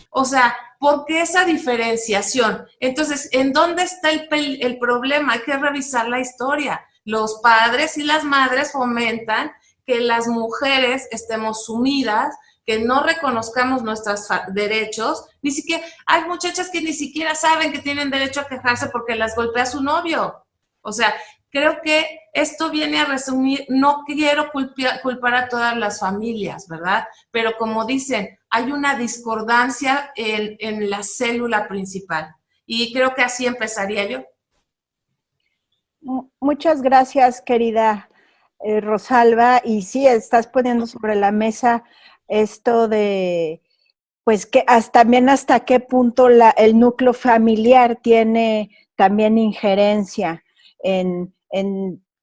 Speaker 7: O sea, ¿por qué esa diferenciación? Entonces, ¿en dónde está el problema? Hay que revisar la historia. Los padres y las madres fomentan que las mujeres estemos sumidas, que no reconozcamos nuestros derechos. Ni siquiera, hay muchachas que ni siquiera saben que tienen derecho a quejarse porque las golpea su novio. O sea, creo que esto viene a resumir, no quiero culpar a todas las familias, ¿verdad? Pero como dicen, hay una discordancia en la célula principal. Y creo que así empezaría yo.
Speaker 1: Muchas gracias, querida Rosalba. Y sí, estás poniendo sobre la mesa esto de, pues, que también hasta qué punto el núcleo familiar tiene también injerencia en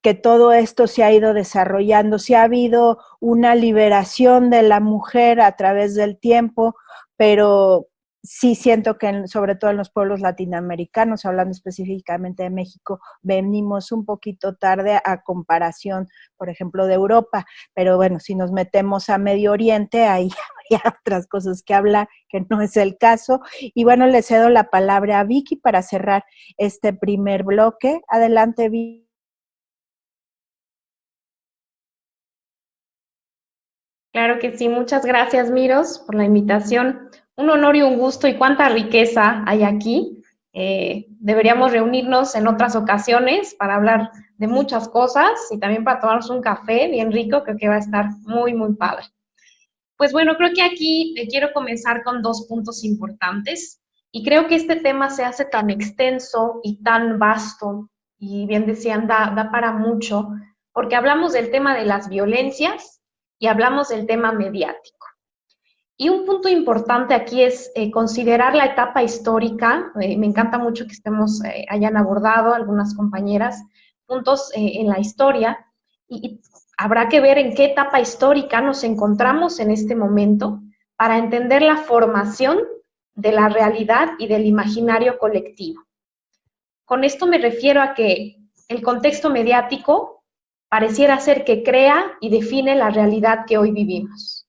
Speaker 1: que todo esto se ha ido desarrollando. Sí ha habido una liberación de la mujer a través del tiempo, pero sí siento que sobre todo en los pueblos latinoamericanos, hablando específicamente de México, venimos un poquito tarde a comparación, por ejemplo, de Europa. Pero bueno, si nos metemos a Medio Oriente, ahí hay otras cosas que hablar, que no es el caso. Y bueno, le cedo la palabra a Vicky para cerrar este primer bloque. Adelante, Vicky.
Speaker 8: Claro que sí, muchas gracias, Miros, por la invitación. Un honor y un gusto, y cuánta riqueza hay aquí. Deberíamos reunirnos en otras ocasiones para hablar de muchas cosas y también para tomarnos un café bien rico. Creo que va a estar muy, muy padre. Pues bueno, creo que aquí quiero comenzar con 2 puntos importantes, y creo que este tema se hace tan extenso y tan vasto, y bien decían, da para mucho, porque hablamos del tema de las violencias y hablamos del tema mediático. Y un punto importante aquí es considerar la etapa histórica. Me encanta mucho que hayan abordado algunas compañeras puntos en la historia, y habrá que ver en qué etapa histórica nos encontramos en este momento para entender la formación de la realidad y del imaginario colectivo. Con esto me refiero a que el contexto mediático pareciera ser que crea y define la realidad que hoy vivimos.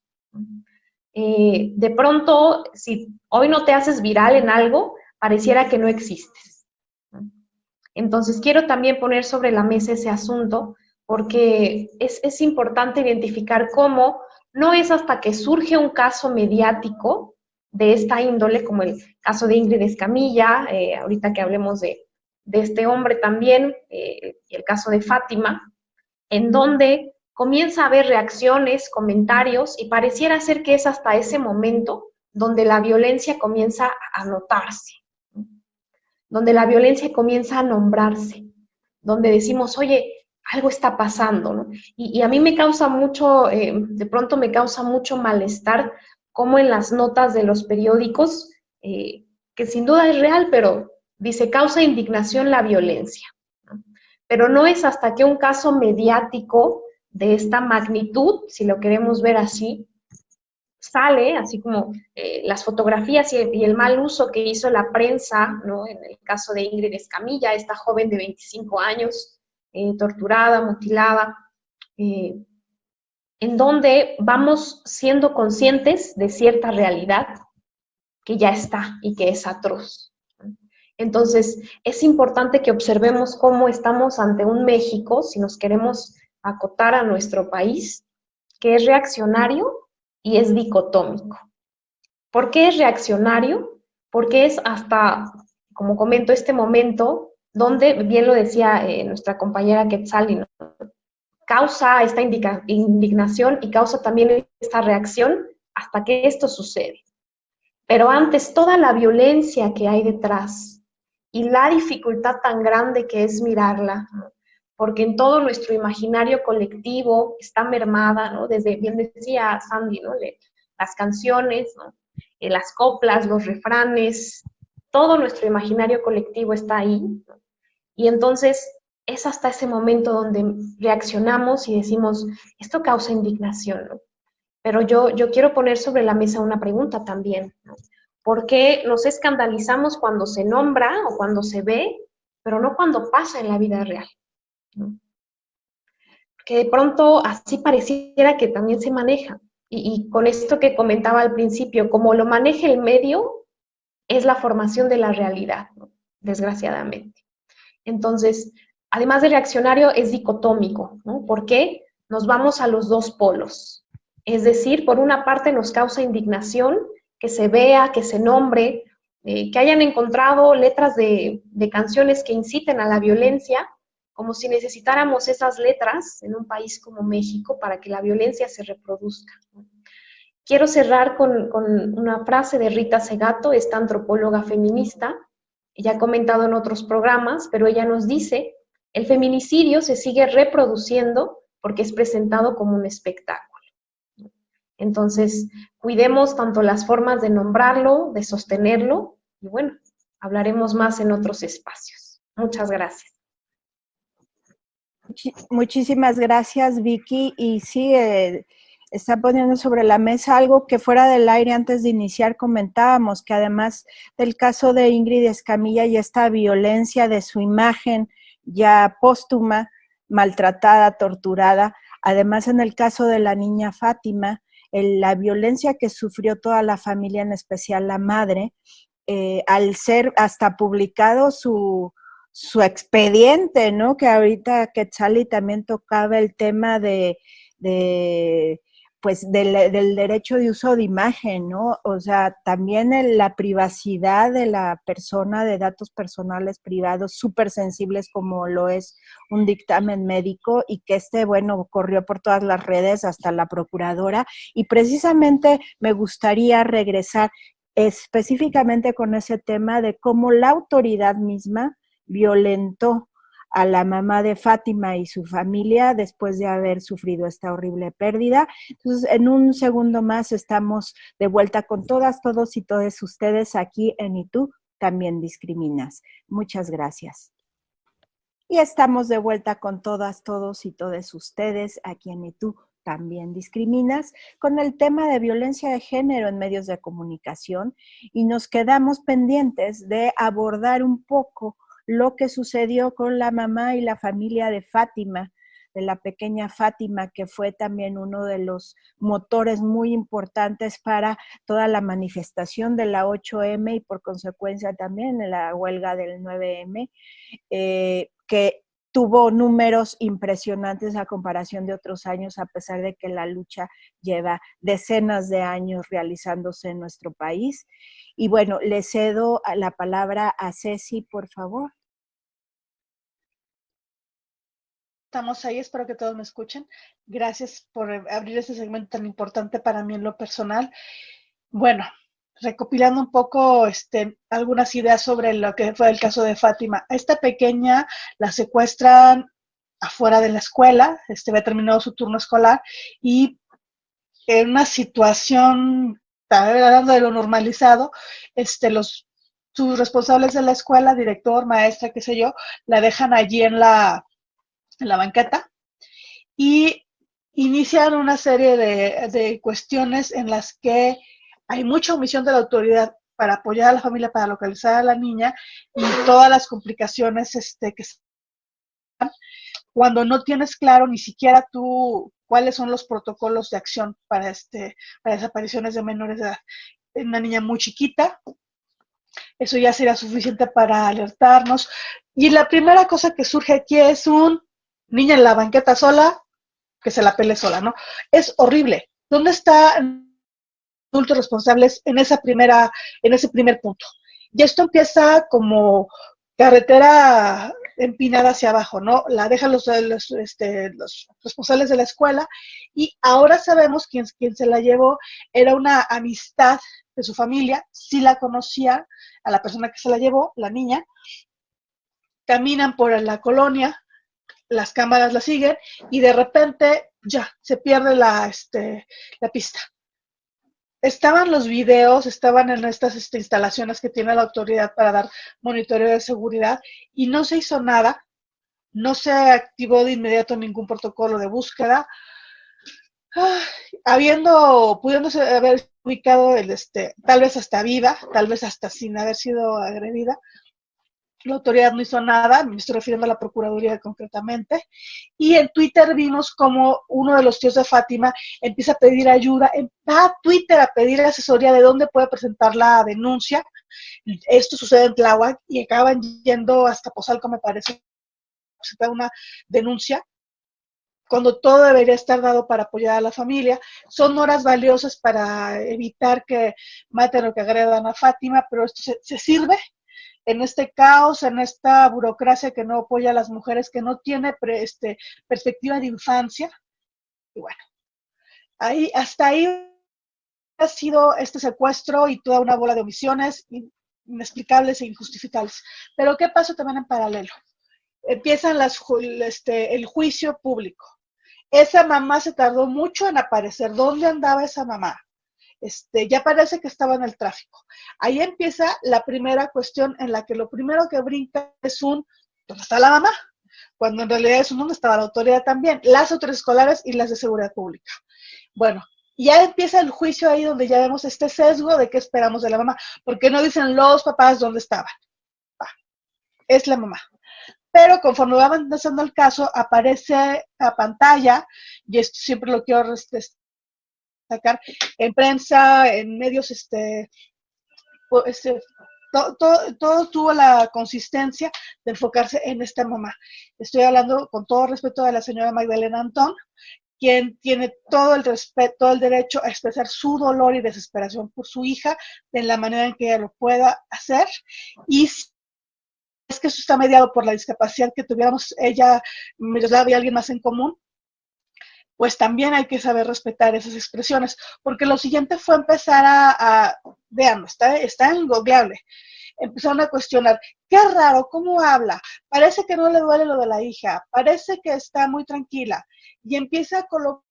Speaker 8: De pronto, si hoy no te haces viral en algo, pareciera que no existes. Entonces, quiero también poner sobre la mesa ese asunto, porque es importante identificar cómo no es hasta que surge un caso mediático de esta índole, como el caso de Ingrid Escamilla, ahorita que hablemos de este hombre también, y el caso de Fátima, en donde comienza a haber reacciones, comentarios, y pareciera ser que es hasta ese momento donde la violencia comienza a notarse, donde la violencia comienza a nombrarse, donde decimos, oye, algo está pasando, ¿no? Y a mí me causa mucho, de pronto me causa mucho malestar, como en las notas de los periódicos, que sin duda es real, pero dice, causa indignación la violencia, ¿no? Pero no es hasta que un caso mediático de esta magnitud, si lo queremos ver así, sale, así como las fotografías y el mal uso que hizo la prensa, ¿no? En el caso de Ingrid Escamilla, esta joven de 25 años, torturada, mutilada, en donde vamos siendo conscientes de cierta realidad que ya está y que es atroz. Entonces, es importante que observemos cómo estamos ante un México, si nos queremos acotar a nuestro país, que es reaccionario y es dicotómico. ¿Por qué es reaccionario? Porque es hasta, como comento, este momento donde, bien lo decía nuestra compañera Quetzali, ¿no? Causa esta indignación y causa también esta reacción hasta que esto sucede. Pero antes, toda la violencia que hay detrás y la dificultad tan grande que es mirarla, ¿no? Porque en todo nuestro imaginario colectivo está mermada, ¿no? Desde, bien decía Sandy, ¿no? Las canciones, ¿no? Las coplas, los refranes, todo nuestro imaginario colectivo está ahí, ¿no? Y entonces es hasta ese momento donde reaccionamos y decimos, esto causa indignación, ¿no? Pero yo quiero poner sobre la mesa una pregunta también, ¿no? ¿Por qué nos escandalizamos cuando se nombra o cuando se ve, pero no cuando pasa en la vida real, ¿no? Porque de pronto así pareciera que también se maneja. Y con esto que comentaba al principio, como lo maneja el medio, es la formación de la realidad, ¿no? Desgraciadamente. Entonces, además de reaccionario, es dicotómico, ¿no? ¿Por qué? Nos vamos a los dos polos. Es decir, por una parte nos causa indignación que se vea, que se nombre, que hayan encontrado letras de canciones que inciten a la violencia, como si necesitáramos esas letras en un país como México para que la violencia se reproduzca. Quiero cerrar con una frase de Rita Segato, esta antropóloga feminista. Ella ha comentado en otros programas, pero ella nos dice: el feminicidio se sigue reproduciendo porque es presentado como un espectáculo. Entonces, cuidemos tanto las formas de nombrarlo, de sostenerlo, y bueno, hablaremos más en otros espacios. Muchas gracias.
Speaker 1: Muchísimas gracias, Vicky. Y sí, está poniendo sobre la mesa algo que fuera del aire antes de iniciar comentábamos, que además del caso de Ingrid Escamilla y esta violencia de su imagen ya póstuma, maltratada, torturada, además en el caso de la niña Fátima, la violencia que sufrió toda la familia, en especial la madre, al ser hasta publicado su expediente, ¿no? Que ahorita Quetzali también tocaba el tema pues del derecho de uso de imagen, ¿no? O sea, también la privacidad de la persona, de datos personales privados súper sensibles como lo es un dictamen médico, y que bueno, corrió por todas las redes hasta la procuradora, y precisamente me gustaría regresar específicamente con ese tema de cómo la autoridad misma violentó a la mamá de Fátima y su familia después de haber sufrido esta horrible pérdida. Entonces, en un segundo más estamos de vuelta con todas, todos y todas ustedes aquí en Y Tú También Discriminas. Muchas gracias. Y estamos de vuelta con todas, todos y todas ustedes aquí en Y Tú También Discriminas, con el tema de violencia de género en medios de comunicación, y nos quedamos pendientes de abordar un poco lo que sucedió con la mamá y la familia de Fátima, de la pequeña Fátima, que fue también uno de los motores muy importantes para toda la manifestación de la 8M y por consecuencia también de la huelga del 9M, que tuvo números impresionantes a comparación de otros años, a pesar de que la lucha lleva decenas de años realizándose en nuestro país. Y bueno, le cedo la palabra a Ceci, por favor.
Speaker 4: Estamos ahí, espero que todos me escuchen. Gracias por abrir este segmento tan importante para mí en lo personal. Bueno, recopilando un poco algunas ideas sobre lo que fue el caso de Fátima. A esta pequeña la secuestran afuera de la escuela, había terminado su turno escolar, y en una situación, hablando de lo normalizado, sus responsables de la escuela, director, maestra, qué sé yo, la dejan allí en la banqueta y inician una serie de cuestiones en las que hay mucha omisión de la autoridad para apoyar a la familia, para localizar a la niña, y todas las complicaciones que se dan cuando no tienes claro ni siquiera tú cuáles son los protocolos de acción para desapariciones de menores de edad. Una niña muy chiquita, eso ya sería suficiente para alertarnos. Y la primera cosa que surge aquí es niña en la banqueta sola, que se la pele sola, ¿no? Es horrible. ¿Dónde están adultos responsables en ese primer punto? Y esto empieza como carretera empinada hacia abajo, ¿no? La dejan los responsables de la escuela, y ahora sabemos quién se la llevó. Era una amistad de su familia, sí la conocía a la persona que se la llevó, la niña. Caminan por la colonia, las cámaras la siguen, y de repente ya se pierde la pista. Estaban los videos, estaban en estas instalaciones que tiene la autoridad para dar monitoreo de seguridad, y no se hizo nada, no se activó de inmediato ningún protocolo de búsqueda, pudiéndose haber ubicado tal vez hasta viva, tal vez hasta sin haber sido agredida. La autoridad no hizo nada, me estoy refiriendo a la Procuraduría concretamente, y en Twitter vimos como uno de los tíos de Fátima empieza a pedir ayuda, va a Twitter a pedir asesoría de dónde puede presentar la denuncia. Esto sucede en Tláhuac y acaban yendo hasta Pozalco, me parece, presentar una denuncia, cuando todo debería estar dado para apoyar a la familia. Son horas valiosas para evitar que maten o que agredan a Fátima, pero esto se sirve en este caos, en esta burocracia que no apoya a las mujeres, que no tiene perspectiva de infancia. Y bueno, hasta ahí ha sido este secuestro y toda una bola de omisiones inexplicables e injustificables. Pero ¿qué pasó también en paralelo? Empiezan el juicio público. Esa mamá se tardó mucho en aparecer. ¿Dónde andaba esa mamá? Ya parece que estaba en el tráfico. Ahí empieza la primera cuestión en la que lo primero que brinca es ¿dónde está la mamá? Cuando en realidad es ¿dónde estaba la autoridad también? Las autoridades escolares y las de seguridad pública. Bueno, ya empieza el juicio ahí donde ya vemos este sesgo de qué esperamos de la mamá. Porque no dicen los papás dónde estaban. Es la mamá. Pero conforme va avanzando el caso, aparece a pantalla, y esto siempre lo quiero sacar, en prensa, en medios, todo tuvo la consistencia de enfocarse en esta mamá. Estoy hablando con todo respeto de la señora Magdalena Antón, quien tiene todo el respeto, todo el derecho a expresar su dolor y desesperación por su hija de la manera en que ella lo pueda hacer, y es que eso está mediado por la discapacidad que tuviéramos ella, Miroslava y alguien más en común, pues también hay que saber respetar esas expresiones, porque lo siguiente fue empezar vean, está ingoogleable, empezaron a cuestionar, qué raro, ¿cómo habla? Parece que no le duele lo de la hija, parece que está muy tranquila, y empieza a colocarse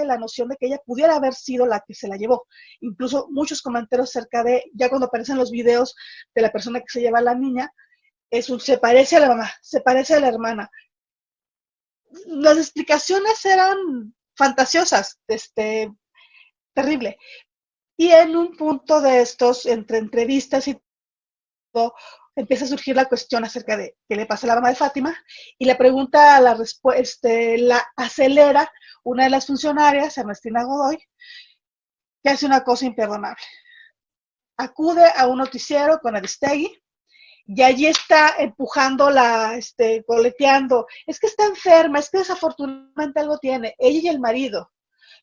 Speaker 4: la noción de que ella pudiera haber sido la que se la llevó. Incluso muchos comentarios acerca de, ya cuando aparecen los videos de la persona que se lleva a la niña, se parece a la mamá, se parece a la hermana. Las explicaciones eran fantasiosas, terrible. Y en un punto de estos, entre entrevistas y todo, empieza a surgir la cuestión acerca de qué le pasa a la mamá de Fátima, y la pregunta, la acelera una de las funcionarias, Ernestina Godoy, que hace una cosa imperdonable. Acude a un noticiero con Aristegui, y allí está empujando coleteando, es que está enferma, es que desafortunadamente algo tiene, ella y el marido,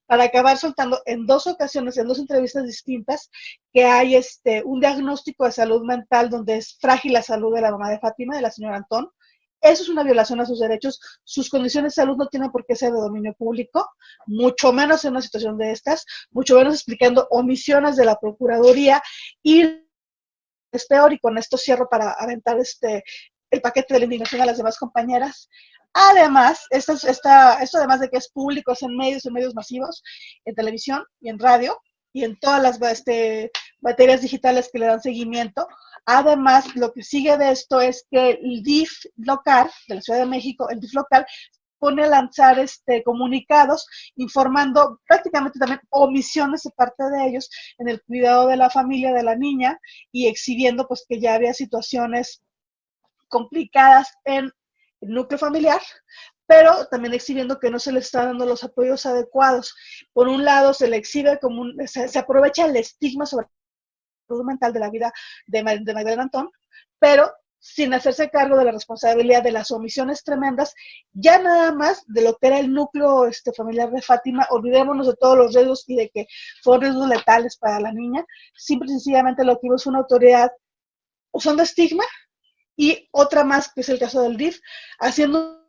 Speaker 4: para acabar soltando en 2 ocasiones, en 2 entrevistas distintas, que hay un diagnóstico de salud mental donde es frágil la salud de la mamá de Fátima, de la señora Antón. Eso es una violación a sus derechos. Sus condiciones de salud no tienen por qué ser de dominio público, mucho menos en una situación de estas, mucho menos explicando omisiones de la Procuraduría, y es peor, y con esto cierro para aventar el paquete de la indignación a las demás compañeras. Además, esto además de que es público, es en medios masivos, en televisión y en radio, y en todas las materias digitales que le dan seguimiento. Además, lo que sigue de esto es que el DIF local, de la Ciudad de México, el DIF local, pone a lanzar comunicados informando prácticamente también omisiones de parte de ellos en el cuidado de la familia de la niña, y exhibiendo pues que ya había situaciones complicadas en el núcleo familiar, pero también exhibiendo que no se le están dando los apoyos adecuados. Por un lado, se le exhibe como se aprovecha el estigma sobre la salud mental de la vida de Magdalena Antón, pero sin hacerse cargo de la responsabilidad de las omisiones tremendas, ya nada más de lo que era el núcleo familiar de Fátima. Olvidémonos de todos los riesgos y de que fueron riesgos letales para la niña. Simple y sencillamente lo que hubo es una autoridad usando estigma, y otra más, que es el caso del DIF, haciendo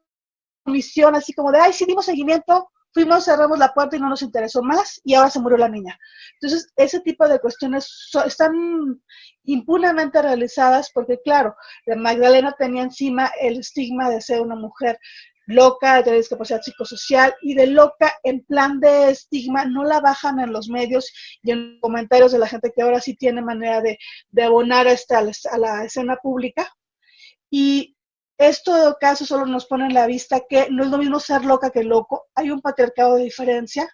Speaker 4: omisión así como de, ay, sí dimos seguimiento, fuimos, cerramos la puerta y no nos interesó más, y ahora se murió la niña. Entonces, ese tipo de cuestiones están impunemente realizadas porque, claro, Magdalena tenía encima el estigma de ser una mujer loca, de tener discapacidad psicosocial, y de loca en plan de estigma no la bajan en los medios y en comentarios de la gente que ahora sí tiene manera de abonar a la escena pública. Y esto caso solo nos pone en la vista que no es lo mismo ser loca que loco, hay un patriarcado de diferencia,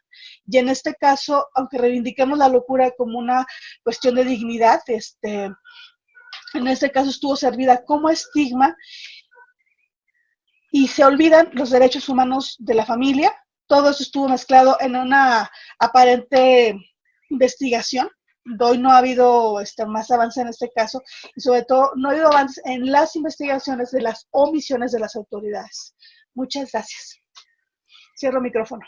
Speaker 4: y en este caso, aunque reivindiquemos la locura como una cuestión de dignidad, en este caso estuvo servida como estigma, y se olvidan los derechos humanos de la familia. Todo eso estuvo mezclado en una aparente investigación. Hoy no ha habido más avance en este caso, y sobre todo no ha habido avance en las investigaciones de las omisiones de las autoridades. Muchas gracias. Cierro micrófono.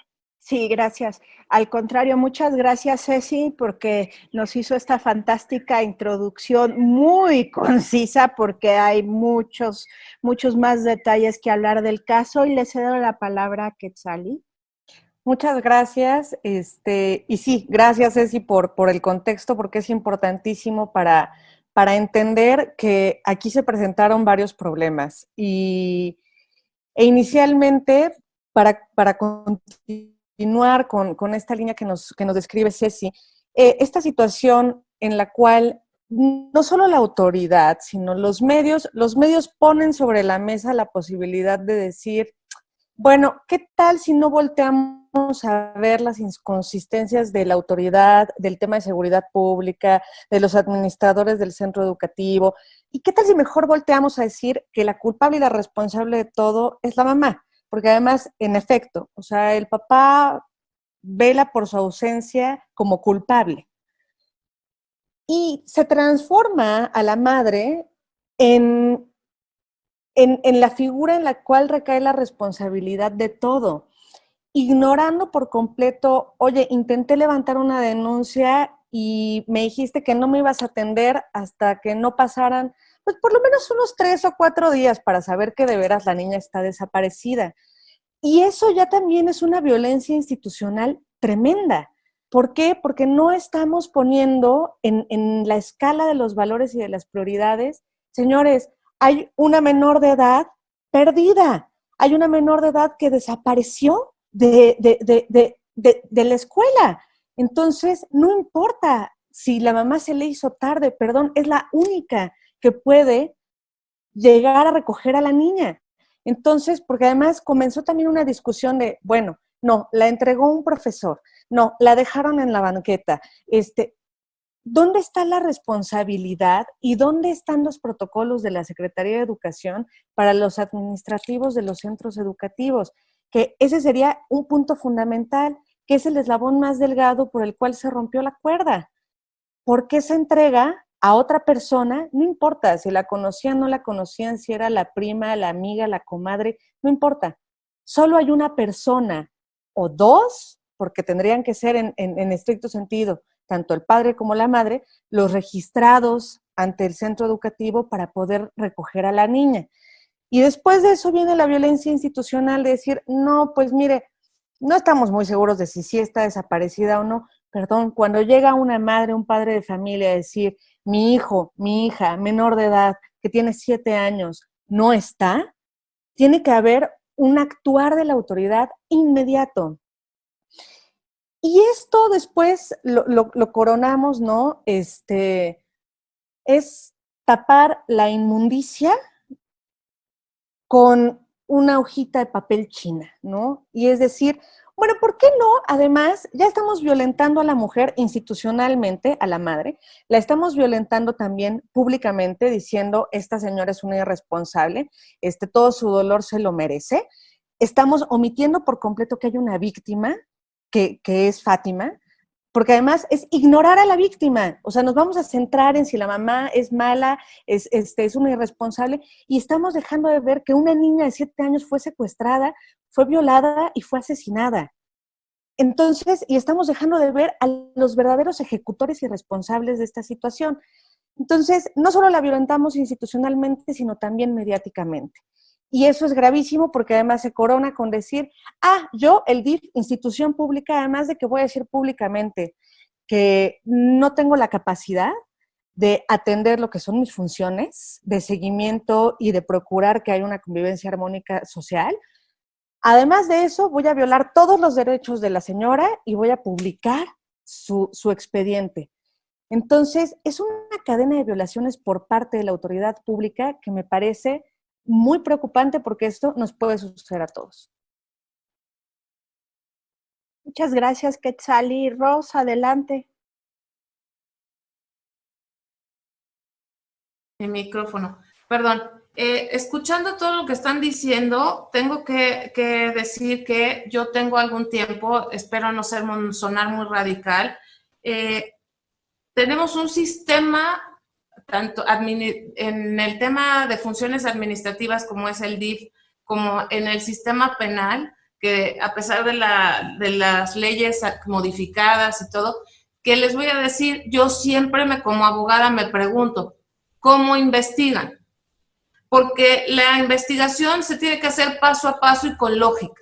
Speaker 1: Sí, gracias. Al contrario, muchas gracias, Ceci, porque nos hizo esta fantástica introducción muy concisa, porque hay muchos más detalles que hablar del caso, y le cedo la palabra a Quetzali.
Speaker 5: Muchas gracias, y sí, gracias Ceci por el contexto, porque es importantísimo para entender que aquí se presentaron varios problemas e inicialmente, para continuar con esta línea que nos describe Ceci, esta situación en la cual no solo la autoridad, sino los medios ponen sobre la mesa la posibilidad de decir, bueno, ¿qué tal si no volteamos a ver las inconsistencias de la autoridad, del tema de seguridad pública, de los administradores del centro educativo? ¿Y qué tal si mejor volteamos a decir que la culpable y la responsable de todo es la mamá? Porque además, en efecto, o sea, el papá vela por su ausencia como culpable. Y se transforma a la madre en la figura en la cual recae la responsabilidad de todo, ignorando por completo, oye, intenté levantar una denuncia y me dijiste que no me ibas a atender hasta que no pasaran, pues por lo menos unos 3 o 4 días para saber que de veras la niña está desaparecida. Y eso ya también es una violencia institucional tremenda. ¿Por qué? Porque no estamos poniendo en la escala de los valores y de las prioridades, señores, hay una menor de edad perdida, hay una menor de edad que desapareció de la escuela. Entonces, no importa si la mamá se le hizo tarde, perdón, es la única que puede llegar a recoger a la niña. Entonces, porque además comenzó también una discusión de, bueno, no, la entregó un profesor, no, la dejaron en la banqueta, ¿dónde está la responsabilidad y dónde están los protocolos de la Secretaría de Educación para los administrativos de los centros educativos? Que ese sería un punto fundamental, que es el eslabón más delgado por el cual se rompió la cuerda. ¿Por qué se entrega a otra persona? No importa si la conocían, no la conocían, si era la prima, la amiga, la comadre, no importa. Solo hay una persona o dos, porque tendrían que ser en estricto sentido, tanto el padre como la madre, los registrados ante el centro educativo para poder recoger a la niña. Y después de eso viene la violencia institucional de decir, no, pues mire, no estamos muy seguros de si sí está desaparecida o no. Perdón, cuando llega una madre, un padre de familia a decir, mi hijo, mi hija, menor de edad, que tiene 7 años, no está, tiene que haber un actuar de la autoridad inmediato. Y esto después lo coronamos, ¿no? Es tapar la inmundicia con una hojita de papel china, ¿no? Y es decir, bueno, ¿por qué no? Además, ya estamos violentando a la mujer institucionalmente, a la madre, la estamos violentando también públicamente, diciendo, esta señora es una irresponsable, todo su dolor se lo merece. Estamos omitiendo por completo que hay una víctima, que es Fátima, porque además es ignorar a la víctima. O sea, nos vamos a centrar en si la mamá es mala, es una irresponsable, y estamos dejando de ver que una niña de 7 años fue secuestrada, fue violada y fue asesinada. Entonces, y estamos dejando de ver a los verdaderos ejecutores y responsables de esta situación. Entonces, no solo la violentamos institucionalmente, sino también mediáticamente. Y eso es gravísimo porque además se corona con decir, yo, el DIF, institución pública, además de que voy a decir públicamente que no tengo la capacidad de atender lo que son mis funciones de seguimiento y de procurar que haya una convivencia armónica social. Además de eso, voy a violar todos los derechos de la señora y voy a publicar su expediente. Entonces, es una cadena de violaciones por parte de la autoridad pública que me parece muy preocupante porque esto nos puede suceder a todos.
Speaker 1: Muchas gracias, Quetzali. Rosa, adelante.
Speaker 7: Mi micrófono. Perdón. Escuchando todo lo que están diciendo, tengo que decir que yo tengo algún tiempo, espero no sonar muy radical, tenemos un sistema, tanto en el tema de funciones administrativas como es el DIF, como en el sistema penal, que a pesar de las leyes modificadas y todo, que les voy a decir, yo siempre como abogada me pregunto, ¿cómo investigan? Porque la investigación se tiene que hacer paso a paso y con lógica.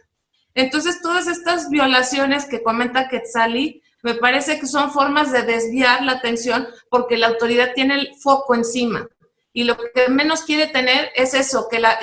Speaker 7: Entonces, todas estas violaciones que comenta Quetzalí, me parece que son formas de desviar la atención porque la autoridad tiene el foco encima. Y lo que menos quiere tener es eso, que la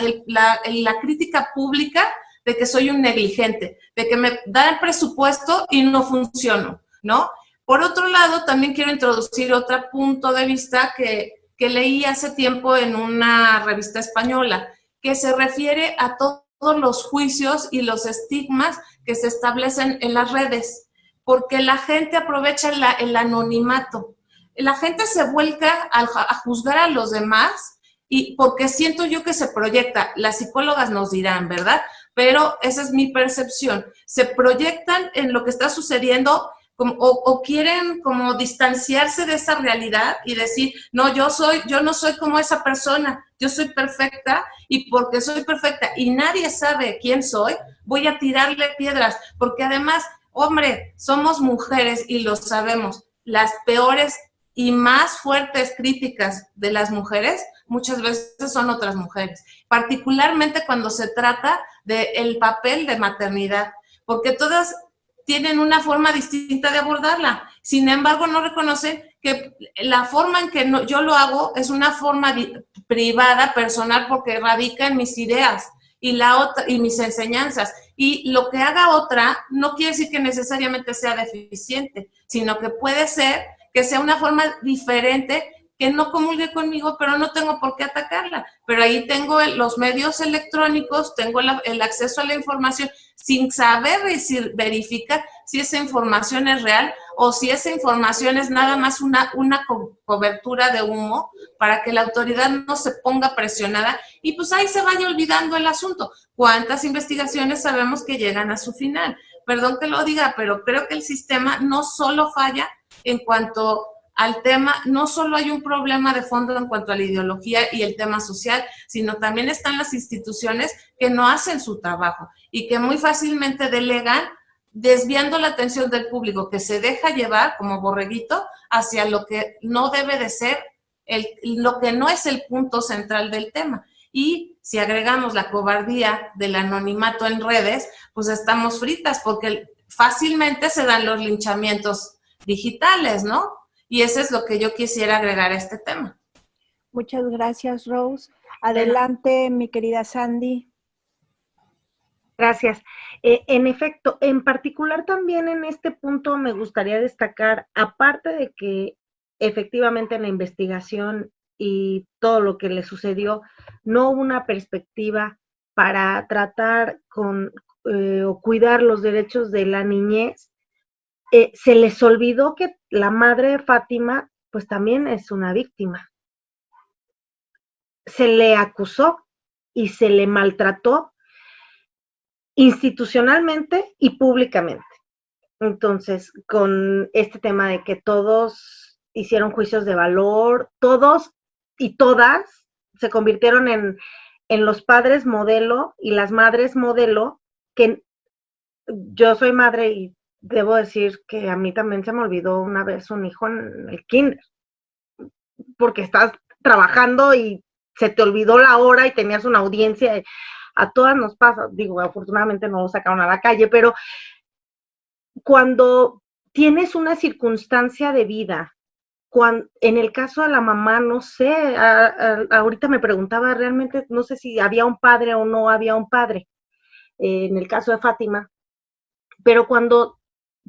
Speaker 7: crítica pública de que soy un negligente, de que me dan presupuesto y no funciono, ¿no? Por otro lado, también quiero introducir otro punto de vista que leí hace tiempo en una revista española, que se refiere a todos los juicios y los estigmas que se establecen en las redes, porque la gente aprovecha el anonimato. La gente se vuelca a juzgar a los demás y porque siento yo que se proyecta, las psicólogas nos dirán, ¿verdad? Pero esa es mi percepción, se proyectan en lo que está sucediendo o quieren como distanciarse de esa realidad y decir, no, yo no soy como esa persona, yo soy perfecta y porque soy perfecta y nadie sabe quién soy, voy a tirarle piedras, porque además, hombre, somos mujeres y lo sabemos, las peores y más fuertes críticas de las mujeres muchas veces son otras mujeres, particularmente cuando se trata del papel de maternidad, porque todas tienen una forma distinta de abordarla. Sin embargo, no reconocen que la forma en que yo lo hago es una forma privada, personal, porque radica en mis ideas y mis enseñanzas. Y lo que haga otra no quiere decir que necesariamente sea deficiente, sino que puede ser que sea una forma diferente que no comulgue conmigo, pero no tengo por qué atacarla. Pero ahí tengo los medios electrónicos, tengo el acceso a la información, sin saber verificar si esa información es real o si esa información es nada más una cobertura de humo para que la autoridad no se ponga presionada y pues ahí se vaya olvidando el asunto. ¿Cuántas investigaciones sabemos que llegan a su final? Perdón que lo diga, pero creo que el sistema no solo falla en cuanto al tema, no solo hay un problema de fondo en cuanto a la ideología y el tema social, sino también están las instituciones que no hacen su trabajo y que muy fácilmente delegan, desviando la atención del público, que se deja llevar como borreguito hacia lo que no debe de ser, lo que no es el punto central del tema. Y si agregamos la cobardía del anonimato en redes, pues estamos fritas, porque fácilmente se dan los linchamientos digitales, ¿no? Y eso es lo que yo quisiera agregar a este tema.
Speaker 1: Muchas gracias, Rose. Adelante, mi querida Sandy.
Speaker 6: Gracias. En efecto, en particular también en este punto me gustaría destacar, aparte de que efectivamente en la investigación y todo lo que le sucedió, no hubo una perspectiva para tratar o cuidar los derechos de la niñez, se les olvidó que la madre de Fátima, pues también es una víctima. Se le acusó y se le maltrató institucionalmente y públicamente. Entonces, con este tema de que todos hicieron juicios de valor, todos y todas se convirtieron en los padres modelo y las madres modelo, que yo soy madre y debo decir que a mí también se me olvidó una vez un hijo en el kinder, porque estás trabajando y se te olvidó la hora y tenías una audiencia. A todas nos pasa, digo, afortunadamente no lo sacaron a la calle, pero cuando tienes una circunstancia de vida, en el caso de la mamá, no sé, ahorita me preguntaba realmente, no sé si había un padre o no había un padre, en el caso de Fátima, pero cuando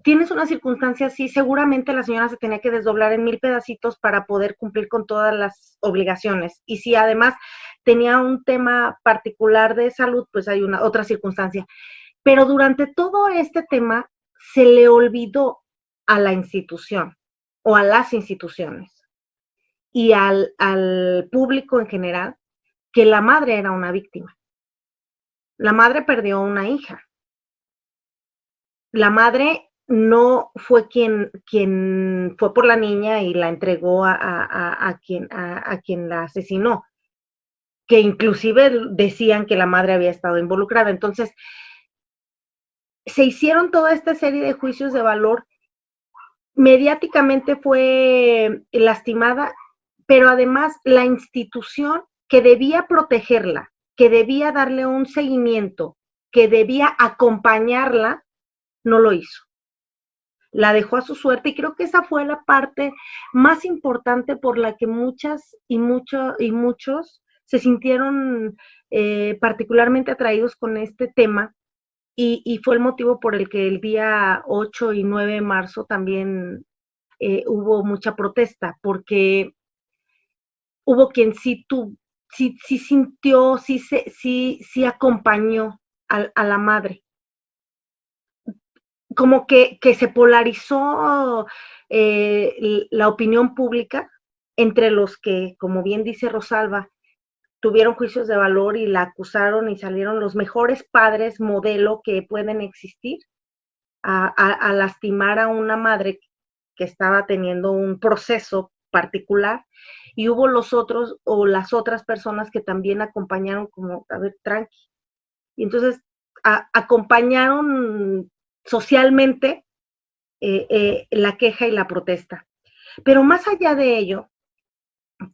Speaker 6: tienes una circunstancia así, seguramente la señora se tenía que desdoblar en 1000 pedacitos para poder cumplir con todas las obligaciones. Y si además tenía un tema particular de salud, pues hay otra circunstancia. Pero durante todo este tema se le olvidó a la institución o a las instituciones y al público en general que la madre era una víctima. La madre perdió una hija. La madre no fue quien fue por la niña y la entregó a quien la asesinó, que inclusive decían que la madre había estado involucrada. Entonces, se hicieron toda esta serie de juicios de valor, mediáticamente fue lastimada, pero además la institución que debía protegerla, que debía darle un seguimiento, que debía acompañarla, no lo hizo. La dejó a su suerte y creo que esa fue la parte más importante por la que muchas y muchos se sintieron particularmente atraídos con este tema y fue el motivo por el que el día 8 y 9 de marzo también hubo mucha protesta, porque hubo quien sí sintió, sí acompañó a la madre. Como que se polarizó la opinión pública entre los que, como bien dice Rosalba, tuvieron juicios de valor y la acusaron y salieron los mejores padres modelo que pueden existir a lastimar a una madre que estaba teniendo un proceso particular, y hubo los otros o las otras personas que también acompañaron como, a ver, tranqui. Y entonces acompañaron socialmente la queja y la protesta. Pero más allá de ello,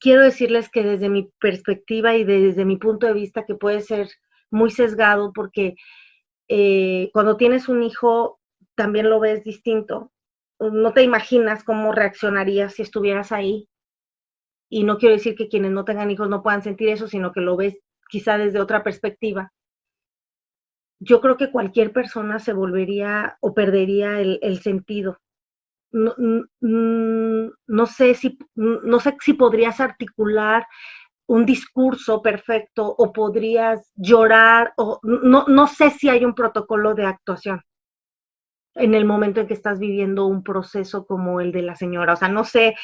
Speaker 6: quiero decirles que desde mi perspectiva y desde mi punto de vista, que puede ser muy sesgado, porque cuando tienes un hijo también lo ves distinto. No te imaginas cómo reaccionarías si estuvieras ahí. Y no quiero decir que quienes no tengan hijos no puedan sentir eso, sino que lo ves quizá desde otra perspectiva. Yo creo que cualquier persona se volvería o perdería el sentido. No sé si podrías articular un discurso perfecto o podrías llorar, o no sé si hay un protocolo de actuación en el momento en que estás viviendo un proceso como el de la señora. O sea, no sé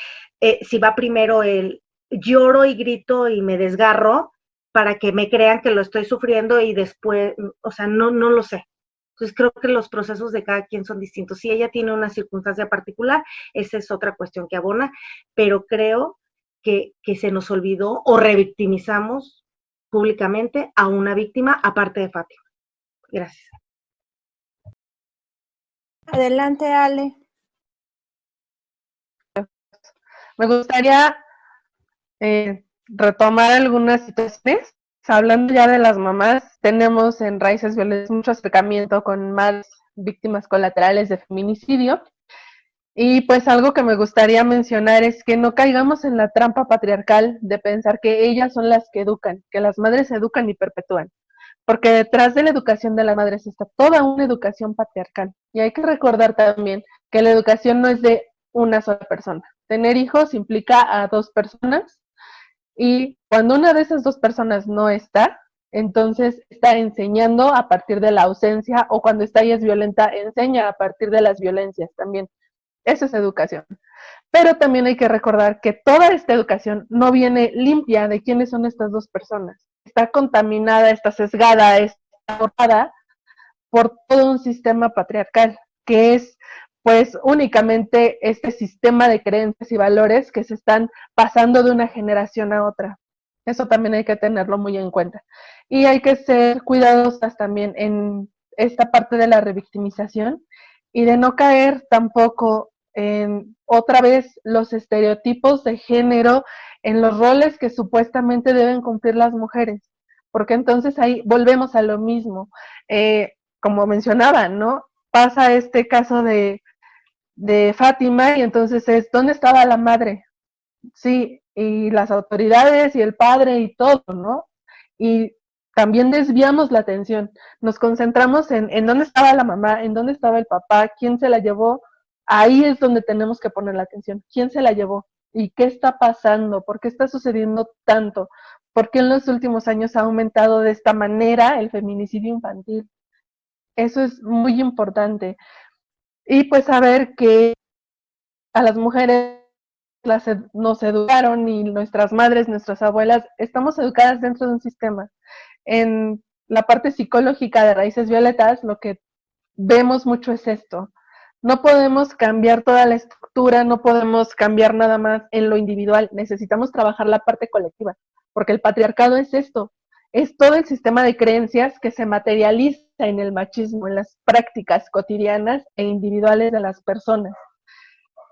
Speaker 6: si va primero el lloro y grito y me desgarro para que me crean que lo estoy sufriendo y después, o sea, no lo sé. Entonces creo que los procesos de cada quien son distintos. Si ella tiene una circunstancia particular, esa es otra cuestión que abona, pero creo que se nos olvidó o revictimizamos públicamente a una víctima aparte de Fátima. Gracias.
Speaker 1: Adelante, Ale.
Speaker 2: Me gustaría retomar algunas situaciones. Hablando ya de las mamás, tenemos en Raíces Violentas mucho acercamiento con más víctimas colaterales de feminicidio. Y pues algo que me gustaría mencionar es que no caigamos en la trampa patriarcal de pensar que ellas son las que educan, que las madres educan y perpetúan. Porque detrás de la educación de las madres está toda una educación patriarcal. Y hay que recordar también que la educación no es de una sola persona. Tener hijos implica a dos personas, y cuando una de esas dos personas no está, entonces está enseñando a partir de la ausencia, o cuando esta ella es violenta, enseña a partir de las violencias también. Eso es educación. Pero también hay que recordar que toda esta educación no viene limpia de quiénes son estas dos personas. Está contaminada, está sesgada, está borrada por todo un sistema patriarcal, que es pues únicamente este sistema de creencias y valores que se están pasando de una generación a otra. Eso también hay que tenerlo muy en cuenta. Y hay que ser cuidadosas también en esta parte de la revictimización y de no caer tampoco en otra vez los estereotipos de género, en los roles que supuestamente deben cumplir las mujeres, porque entonces ahí volvemos a lo mismo. Como mencionaba, ¿no? Pasa este caso de Fátima y entonces es, ¿dónde estaba la madre? Sí, y las autoridades y el padre y todo, ¿no? Y también desviamos la atención, nos concentramos en dónde estaba la mamá, en dónde estaba el papá, quién se la llevó. Ahí es donde tenemos que poner la atención, quién se la llevó y qué está pasando, por qué está sucediendo tanto, por qué en los últimos años ha aumentado de esta manera el feminicidio infantil. Eso es muy importante. Y pues saber que a las mujeres nos educaron, y nuestras madres, nuestras abuelas, estamos educadas dentro de un sistema. En la parte psicológica de Raíces Violetas, lo que vemos mucho es esto. No podemos cambiar toda la estructura, no podemos cambiar nada más en lo individual, necesitamos trabajar la parte colectiva, porque el patriarcado es esto, es todo el sistema de creencias que se materializa en el machismo, en las prácticas cotidianas e individuales de las personas.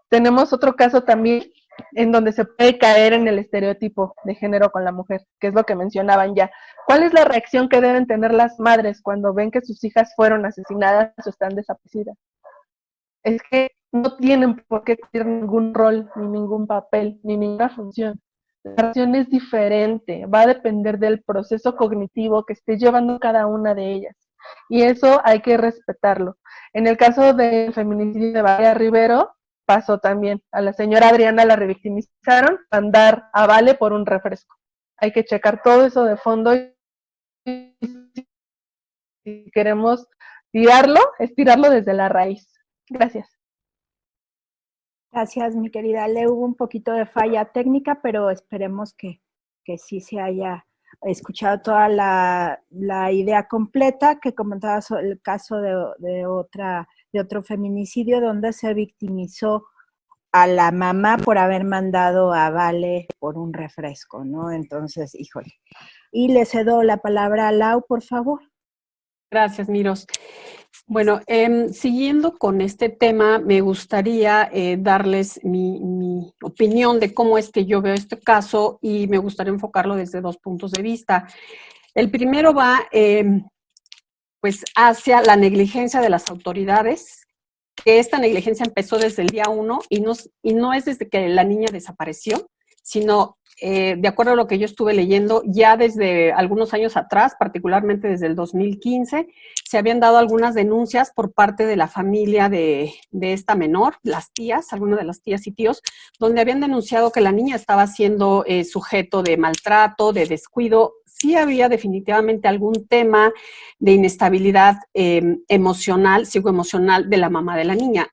Speaker 2: Tenemos otro caso también en donde se puede caer en el estereotipo de género con la mujer, que es lo que mencionaban ya. ¿Cuál es la reacción que deben tener las madres cuando ven que sus hijas fueron asesinadas o están desaparecidas? Es que no tienen por qué cumplir ningún rol, ni ningún papel, ni ninguna función. La reacción es diferente, va a depender del proceso cognitivo que esté llevando cada una de ellas. Y eso hay que respetarlo. En el caso del feminicidio de Valeria Rivero, pasó también. A la señora Adriana la revictimizaron, mandar a Vale por un refresco. Hay que checar todo eso de fondo y si queremos tirarlo, estirarlo desde la raíz. Gracias.
Speaker 1: Gracias, mi querida Le. Hubo un poquito de falla técnica, pero esperemos que sí se haya escuchado toda la idea completa, que comentabas el caso de otro feminicidio donde se victimizó a la mamá por haber mandado a Vale por un refresco, ¿no? Entonces, híjole. Y le cedo la palabra a Lau, por favor.
Speaker 3: Gracias, Miros. Bueno, siguiendo con este tema, me gustaría darles mi opinión de cómo es que yo veo este caso y me gustaría enfocarlo desde 2 puntos de vista. El primero va pues hacia la negligencia de las autoridades, que esta negligencia empezó desde el día 1 y no es desde que la niña desapareció, sino de acuerdo a lo que yo estuve leyendo, ya desde algunos años atrás, particularmente desde el 2015, se habían dado algunas denuncias por parte de la familia de esta menor, las tías, algunas de las tías y tíos, donde habían denunciado que la niña estaba siendo sujeto de maltrato, de descuido. Sí había definitivamente algún tema de inestabilidad emocional, psicoemocional de la mamá de la niña.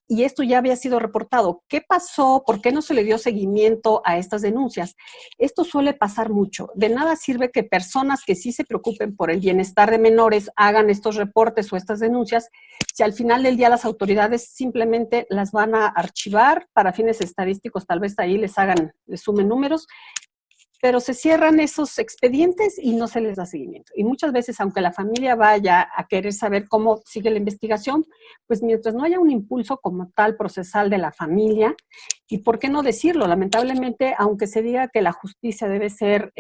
Speaker 3: Y esto ya había sido reportado. ¿Qué pasó? ¿Por qué no se le dio seguimiento a estas denuncias? Esto suele pasar mucho. De nada sirve que personas que sí se preocupen por el bienestar de menores hagan estos reportes o estas denuncias, si al final del día las autoridades simplemente las van a archivar para fines estadísticos, tal vez ahí les sumen números, pero se cierran esos expedientes y no se les da seguimiento. Y muchas veces, aunque la familia vaya a querer saber cómo sigue la investigación, pues mientras no haya un impulso como tal procesal de la familia, y por qué no decirlo, lamentablemente, aunque se diga que la justicia debe ser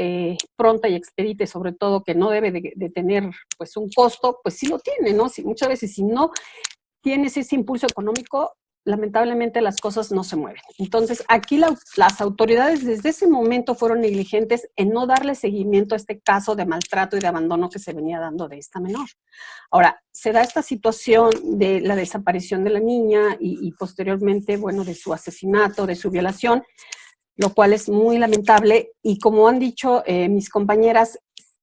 Speaker 3: pronta y expedita, y sobre todo que no debe de tener pues un costo, pues sí lo tiene, ¿no? Muchas veces si no tienes ese impulso económico, lamentablemente las cosas no se mueven. Entonces, aquí las autoridades desde ese momento fueron negligentes en no darle seguimiento a este caso de maltrato y de abandono que se venía dando de esta menor. Ahora, se da esta situación de la desaparición de la niña y posteriormente, bueno, de su asesinato, de su violación, lo cual es muy lamentable y como han dicho mis compañeras,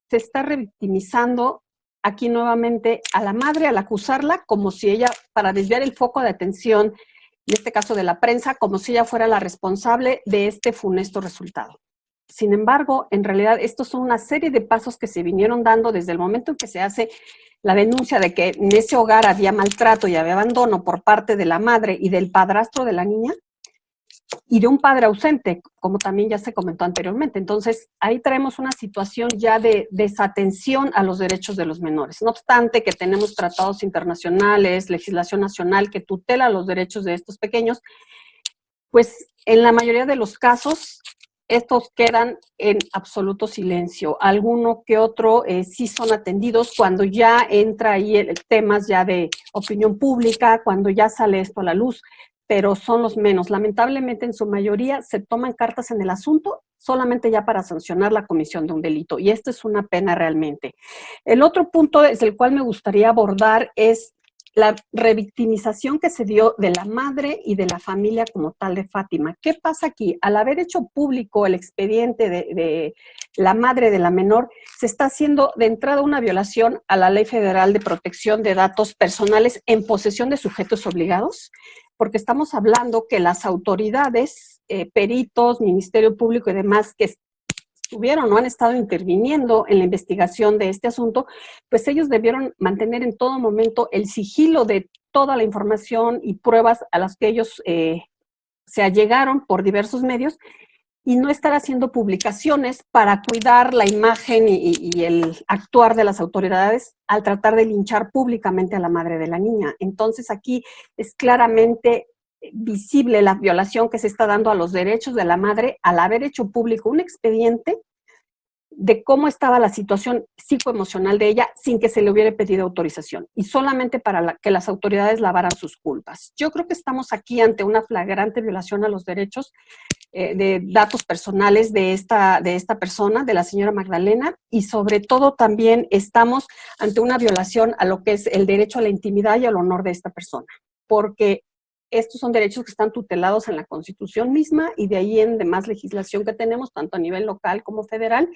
Speaker 3: se está revictimizando aquí nuevamente a la madre al acusarla como si ella, para desviar el foco de atención, en este caso de la prensa, como si ella fuera la responsable de este funesto resultado. Sin embargo, en realidad, estos son una serie de pasos que se vinieron dando desde el momento en que se hace la denuncia de que en ese hogar había maltrato y había abandono por parte de la madre y del padrastro de la niña, y de un padre ausente, como también ya se comentó anteriormente. Entonces, ahí traemos una situación ya de desatención a los derechos de los menores. No obstante que tenemos tratados internacionales, legislación nacional que tutela los derechos de estos pequeños, pues en la mayoría de los casos, estos quedan en absoluto silencio. Alguno que otro sí son atendidos cuando ya entra ahí temas ya de opinión pública, cuando ya sale esto a la luz, pero son los menos. Lamentablemente, en su mayoría, se toman cartas en el asunto solamente ya para sancionar la comisión de un delito, y esto es una pena realmente. El otro punto desde el cual me gustaría abordar es la revictimización que se dio de la madre y de la familia como tal de Fátima. ¿Qué pasa aquí? Al haber hecho público el expediente de la madre de la menor, se está haciendo de entrada una violación a la Ley Federal de Protección de Datos Personales en posesión de sujetos obligados, porque estamos hablando que las autoridades, peritos, Ministerio Público y demás que estuvieron o han estado interviniendo en la investigación de este asunto, pues ellos debieron mantener en todo momento el sigilo de toda la información y pruebas a las que ellos se allegaron por diversos medios, y no estar haciendo publicaciones para cuidar la imagen y el actuar de las autoridades al tratar de linchar públicamente a la madre de la niña. Entonces aquí es claramente visible la violación que se está dando a los derechos de la madre al haber hecho público un expediente de cómo estaba la situación psicoemocional de ella sin que se le hubiera pedido autorización y solamente para que las autoridades lavaran sus culpas. Yo creo que estamos aquí ante una flagrante violación a los derechos de datos personales de esta persona, de la señora Magdalena, y sobre todo también estamos ante una violación a lo que es el derecho a la intimidad y al honor de esta persona, porque estos son derechos que están tutelados en la Constitución misma y de ahí en demás legislación que tenemos, tanto a nivel local como federal,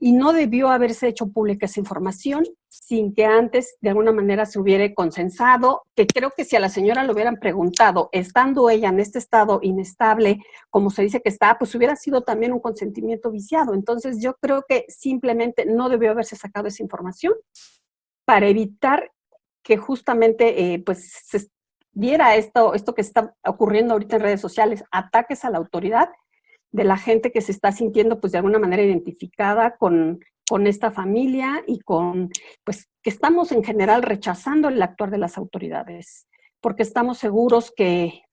Speaker 3: y no debió haberse hecho pública esa información sin que antes de alguna manera se hubiera consensado, que creo que si a la señora le hubieran preguntado, estando ella en este estado inestable, como se dice que está, pues hubiera sido también un consentimiento viciado. Entonces yo creo que simplemente no debió haberse sacado esa información para evitar que justamente pues se viera esto que está ocurriendo ahorita en redes sociales, ataques a la autoridad, de la gente que se está sintiendo pues de alguna manera identificada con esta familia y pues que estamos en general rechazando el actuar de las autoridades, porque estamos seguros que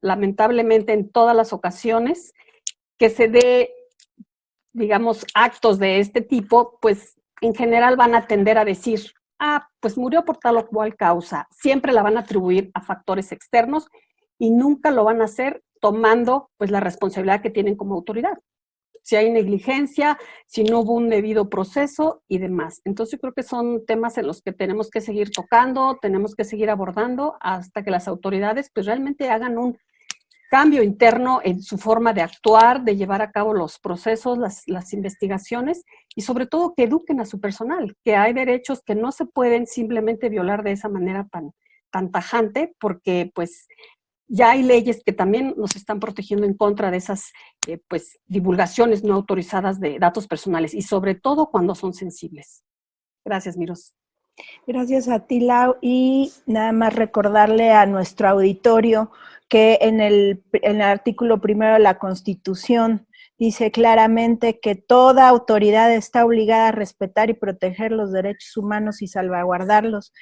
Speaker 3: lamentablemente en todas las ocasiones que se dé, digamos, actos de este tipo, pues en general van a tender a decir, pues murió por tal o cual causa, siempre la van a atribuir a factores externos y nunca lo van a hacer tomando pues la responsabilidad que tienen como autoridad. Si hay negligencia, si no hubo un debido proceso y demás. Entonces yo creo que son temas en los que tenemos que seguir tocando, tenemos que seguir abordando hasta que las autoridades pues realmente hagan un cambio interno en su forma de actuar, de llevar a cabo los procesos, las investigaciones y sobre todo que eduquen a su personal, que hay derechos que no se pueden simplemente violar de esa manera tan tajante porque pues ya hay leyes que también nos están protegiendo en contra de esas pues, divulgaciones no autorizadas de datos personales y sobre todo cuando son sensibles. Gracias, Miros.
Speaker 1: Gracias a ti, Lau. Y nada más recordarle a nuestro auditorio que en el artículo 1 de la Constitución dice claramente que toda autoridad está obligada a respetar y proteger los derechos humanos y salvaguardarlos,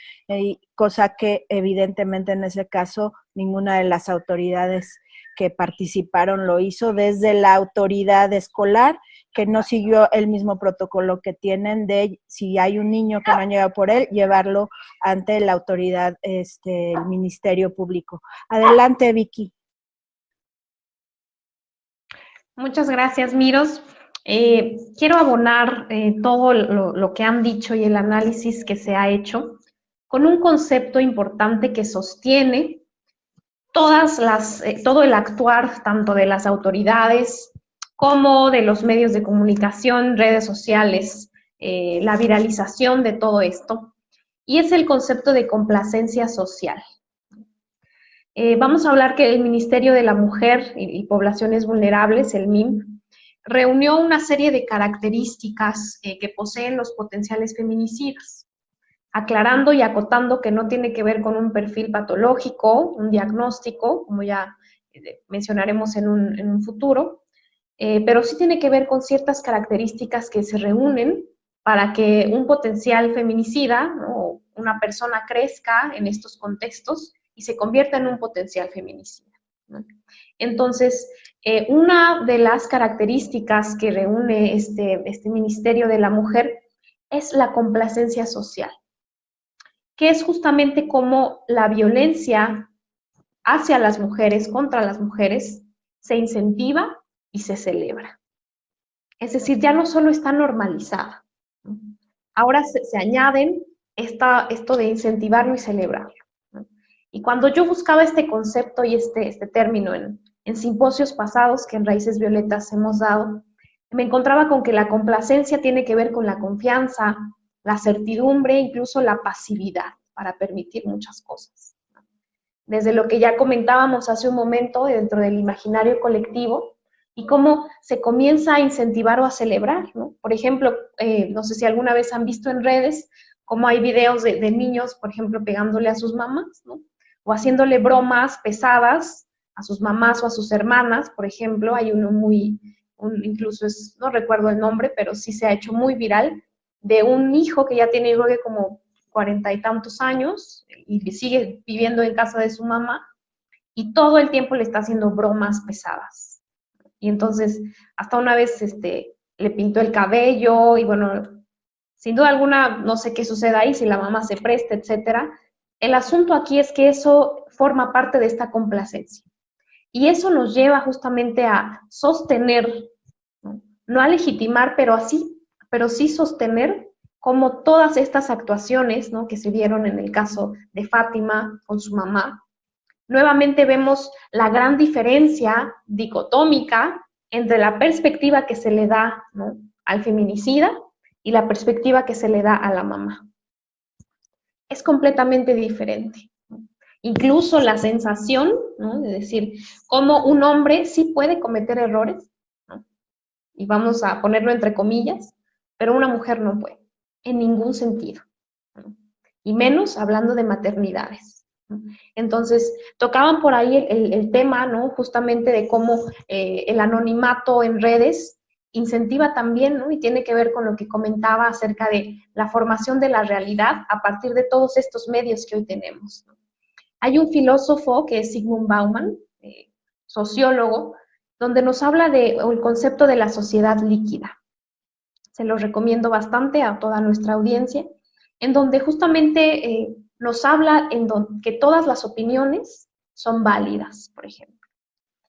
Speaker 1: cosa que evidentemente en ese caso ninguna de las autoridades que participaron lo hizo, desde la autoridad escolar, que no siguió el mismo protocolo que tienen de si hay un niño que no ha llegado por él, llevarlo ante la autoridad, el Ministerio Público. Adelante, Vicky.
Speaker 8: Muchas gracias, Miros. Quiero abonar todo lo que han dicho y el análisis que se ha hecho con un concepto importante que sostiene todo el actuar tanto de las autoridades como de los medios de comunicación, redes sociales, la viralización de todo esto, y es el concepto de complacencia social. Vamos a hablar que el Ministerio de la Mujer y Poblaciones Vulnerables, el MIM, reunió una serie de características que poseen los potenciales feminicidas, aclarando y acotando que no tiene que ver con un perfil patológico, un diagnóstico, como ya mencionaremos en un futuro, pero sí tiene que ver con ciertas características que se reúnen para que un potencial feminicida, ¿no?, una persona crezca en estos contextos y se convierta en un potencial feminicida, ¿no? Entonces, una de las características que reúne este Ministerio de la Mujer es la complacencia social, que es justamente como la violencia hacia las mujeres, contra las mujeres, se incentiva y se celebra. Es decir, ya no solo está normalizada, ¿no? Ahora se añaden esto de incentivarlo y celebrarlo, ¿no? Y cuando yo buscaba este concepto y este término en simposios pasados que en Raíces Violetas hemos dado, me encontraba con que la complacencia tiene que ver con la confianza, la certidumbre, incluso la pasividad para permitir muchas cosas, ¿no? Desde lo que ya comentábamos hace un momento dentro del imaginario colectivo y cómo se comienza a incentivar o a celebrar, ¿no? Por ejemplo, no sé si alguna vez han visto en redes cómo hay videos de niños, por ejemplo, pegándole a sus mamás, ¿no? O haciéndole bromas pesadas a sus mamás o a sus hermanas, por ejemplo. Hay uno incluso no recuerdo el nombre, pero sí se ha hecho muy viral, de un hijo que ya tiene, yo creo que como 40 y tantos años y sigue viviendo en casa de su mamá y todo el tiempo le está haciendo bromas pesadas. Y entonces, hasta una vez le pintó el cabello y bueno, sin duda alguna, no sé qué suceda ahí, si la mamá se presta, etcétera. El asunto aquí es que eso forma parte de esta complacencia. Y eso nos lleva justamente a sostener, no a legitimar, pero sí sostener como todas estas actuaciones, ¿no?, que se dieron en el caso de Fátima con su mamá. Nuevamente vemos la gran diferencia dicotómica entre la perspectiva que se le da, ¿no?, al feminicida y la perspectiva que se le da a la mamá. Es completamente diferente. Incluso la sensación, ¿no?, de decir cómo un hombre sí puede cometer errores, ¿no?, y vamos a ponerlo entre comillas, pero una mujer no puede, en ningún sentido, ¿no?, y menos hablando de maternidades, ¿no? Entonces, tocaban por ahí el tema, ¿no?, justamente de cómo el anonimato en redes incentiva también, ¿no?, y tiene que ver con lo que comentaba acerca de la formación de la realidad a partir de todos estos medios que hoy tenemos, ¿no? Hay un filósofo que es Zygmunt Bauman, sociólogo, donde nos habla del concepto de la sociedad líquida. Se lo recomiendo bastante a toda nuestra audiencia, en donde justamente nos habla que todas las opiniones son válidas, por ejemplo.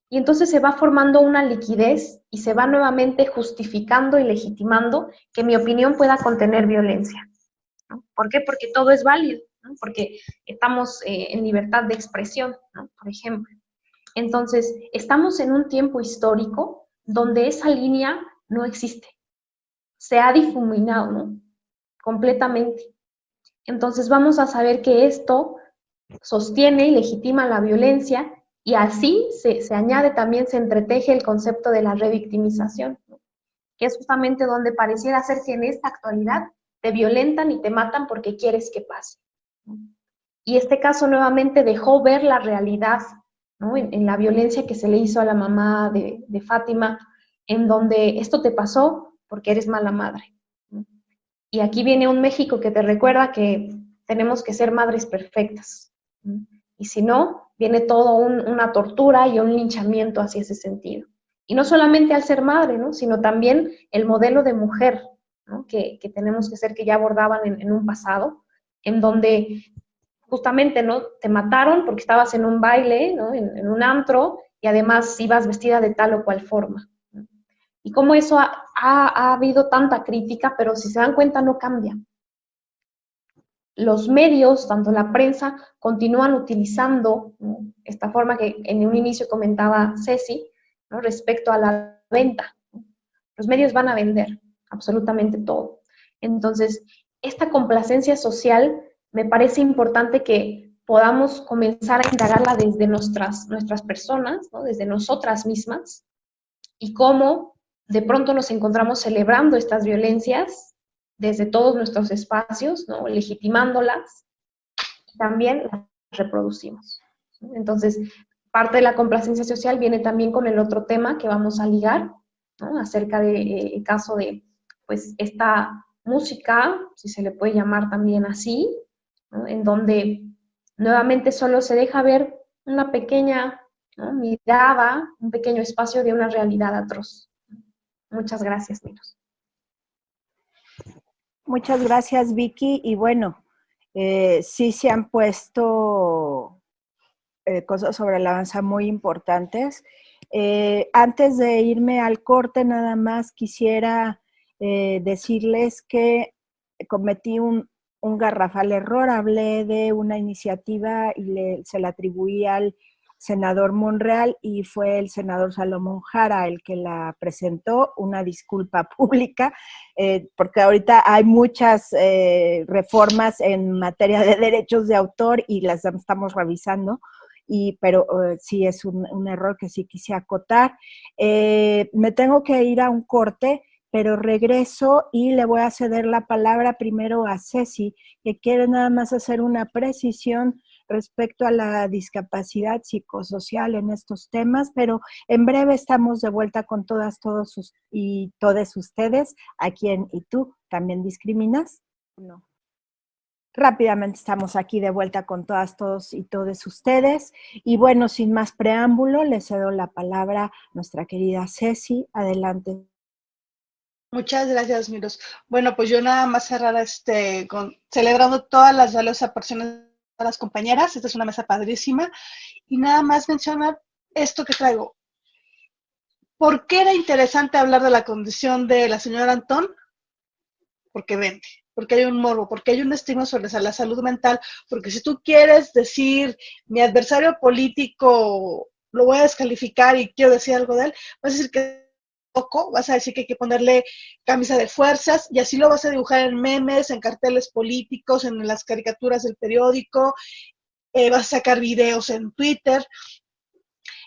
Speaker 8: Y entonces se va formando una liquidez y se va nuevamente justificando y legitimando que mi opinión pueda contener violencia, ¿no? ¿Por qué? Porque todo es válido, ¿no? Porque estamos en libertad de expresión, ¿no?, por ejemplo. Entonces, estamos en un tiempo histórico donde esa línea no existe. Se ha difuminado, ¿no?, completamente. Entonces, vamos a saber que esto sostiene y legitima la violencia y así se añade también, se entreteje el concepto de la revictimización, ¿no?, que es justamente donde pareciera ser que en esta actualidad te violentan y te matan porque quieres que pase, ¿no? Y este caso nuevamente dejó ver la realidad, ¿no?, en la violencia que se le hizo a la mamá de Fátima, en donde esto te pasó porque eres mala madre, ¿no? Y aquí viene un México que te recuerda que tenemos que ser madres perfectas, ¿no? Y si no, viene todo una tortura y un linchamiento hacia ese sentido. Y no solamente al ser madre, ¿no?, sino también el modelo de mujer, ¿no?, que tenemos que ser, que ya abordaban en un pasado, en donde justamente, ¿no?, te mataron porque estabas en un baile, ¿no?, en un antro, y además ibas vestida de tal o cual forma, ¿no? Y cómo eso ha habido tanta crítica, pero si se dan cuenta no cambia. Los medios, tanto la prensa, continúan utilizando, ¿no?, esta forma que en un inicio comentaba Ceci, ¿no?, respecto a la venta, ¿no? Los medios van a vender absolutamente todo. Entonces, esta complacencia social me parece importante que podamos comenzar a indagarla desde nuestras personas, ¿no?, desde nosotras mismas, y cómo de pronto nos encontramos celebrando estas violencias desde todos nuestros espacios, ¿no?, legitimándolas, y también las reproducimos, ¿no? Entonces, parte de la complacencia social viene también con el otro tema que vamos a ligar, ¿no?, acerca del caso de, pues, esta música, si se le puede llamar también así, ¿no?, en donde nuevamente solo se deja ver una pequeña, ¿no?, mirada, un pequeño espacio de una realidad atroz. Muchas gracias, Miros.
Speaker 1: Muchas gracias, Vicky. Y bueno, sí se han puesto cosas sobre la mesa muy importantes. Antes de irme al corte, nada más quisiera decirles que cometí un garrafal error. Hablé de una iniciativa y se la atribuí al senador Monreal y fue el senador Salomón Jara el que la presentó. Una disculpa pública, porque ahorita hay muchas reformas en materia de derechos de autor y las estamos revisando. Pero sí es un error que sí quise acotar. Me tengo que ir a un corte, pero regreso y le voy a ceder la palabra primero a Ceci, que quiere nada más hacer una precisión respecto a la discapacidad psicosocial en estos temas, pero en breve estamos de vuelta con todas, todos y todes ustedes, a quien y tú también discriminas. No. Rápidamente estamos aquí de vuelta con todas, todos y todes ustedes. Y bueno, sin más preámbulo, le cedo la palabra a nuestra querida Ceci. Adelante.
Speaker 4: Muchas gracias, Miros. Bueno, pues yo nada más cerrar celebrando todas las valiosas aportaciones de las compañeras. Esta es una mesa padrísima. Y nada más mencionar esto que traigo. ¿Por qué era interesante hablar de la condición de la señora Antón? Porque vende, porque hay un morbo, porque hay un estigma sobre la salud mental, porque si tú quieres decir mi adversario político lo voy a descalificar y quiero decir algo de él, vas a decir que poco, vas a decir que hay que ponerle camisa de fuerzas y así lo vas a dibujar en memes, en carteles políticos, en las caricaturas del periódico, vas a sacar videos en Twitter.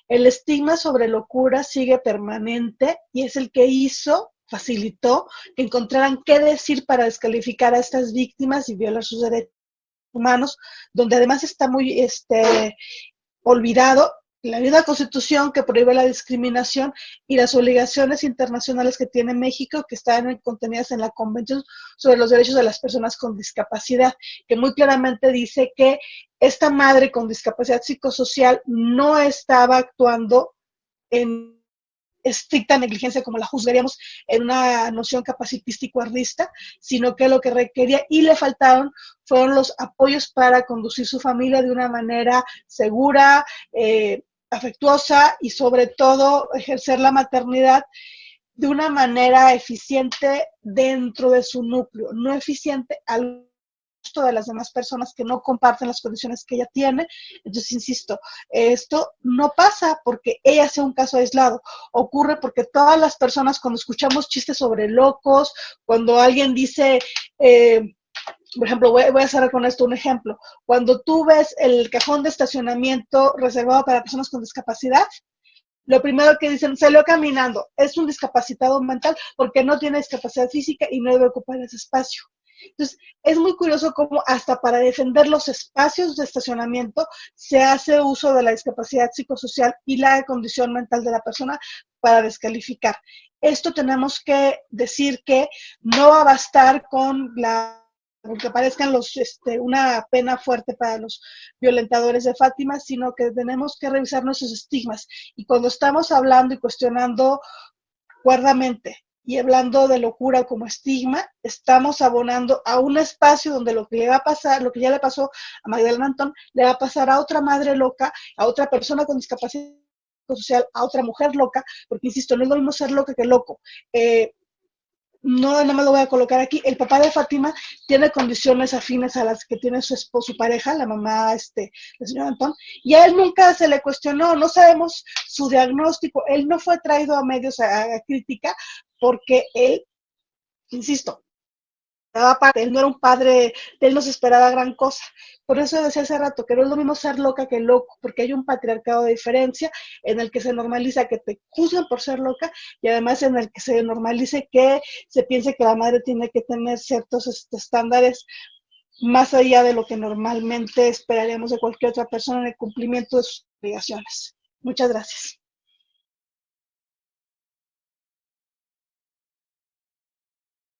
Speaker 4: El estigma sobre locura sigue permanente y es el que facilitó que encontraran qué decir para descalificar a estas víctimas y violar sus derechos humanos, donde además está muy olvidado la misma Constitución que prohíbe la discriminación y las obligaciones internacionales que tiene México, que están contenidas en la Convención sobre los Derechos de las Personas con Discapacidad, que muy claramente dice que esta madre con discapacidad psicosocial no estaba actuando en estricta negligencia como la juzgaríamos en una noción capacitístico-arrista, sino que lo que requería y le faltaron fueron los apoyos para conducir su familia de una manera segura, afectuosa y sobre todo ejercer la maternidad de una manera eficiente dentro de su núcleo, no eficiente al gusto de las demás personas que no comparten las condiciones que ella tiene. Entonces, insisto, esto no pasa porque ella sea un caso aislado, ocurre porque todas las personas cuando escuchamos chistes sobre locos, cuando alguien dice, por ejemplo, voy a cerrar con esto un ejemplo, cuando tú ves el cajón de estacionamiento reservado para personas con discapacidad, lo primero que dicen, salió caminando, es un discapacitado mental porque no tiene discapacidad física y no debe ocupar ese espacio. Entonces, es muy curioso cómo hasta para defender los espacios de estacionamiento se hace uso de la discapacidad psicosocial y la condición mental de la persona para descalificar. Esto tenemos que decir que no va a bastar con que parezcan una pena fuerte para los violentadores de Fátima, sino que tenemos que revisar nuestros estigmas. Y cuando estamos hablando y cuestionando cuerdamente y hablando de locura como estigma, estamos abonando a un espacio donde lo que le va a pasar, lo que ya le pasó a Magdalena Antón, le va a pasar a otra madre loca, a otra persona con discapacidad social, a otra mujer loca, porque insisto, no es lo mismo ser loca que loco. No me lo voy a colocar aquí. El papá de Fátima tiene condiciones afines a las que tiene su esposo, su pareja, la mamá, la señora Antón, y a él nunca se le cuestionó, no sabemos su diagnóstico, él no fue traído a medios a crítica porque él, insisto, él no era un padre, él no se esperaba gran cosa. Por eso decía hace rato que no es lo mismo ser loca que loco, porque hay un patriarcado de diferencia en el que se normaliza que te juzgan por ser loca y además en el que se normalice que se piense que la madre tiene que tener ciertos estándares más allá de lo que normalmente esperaríamos de cualquier otra persona en el cumplimiento de sus obligaciones. Muchas gracias.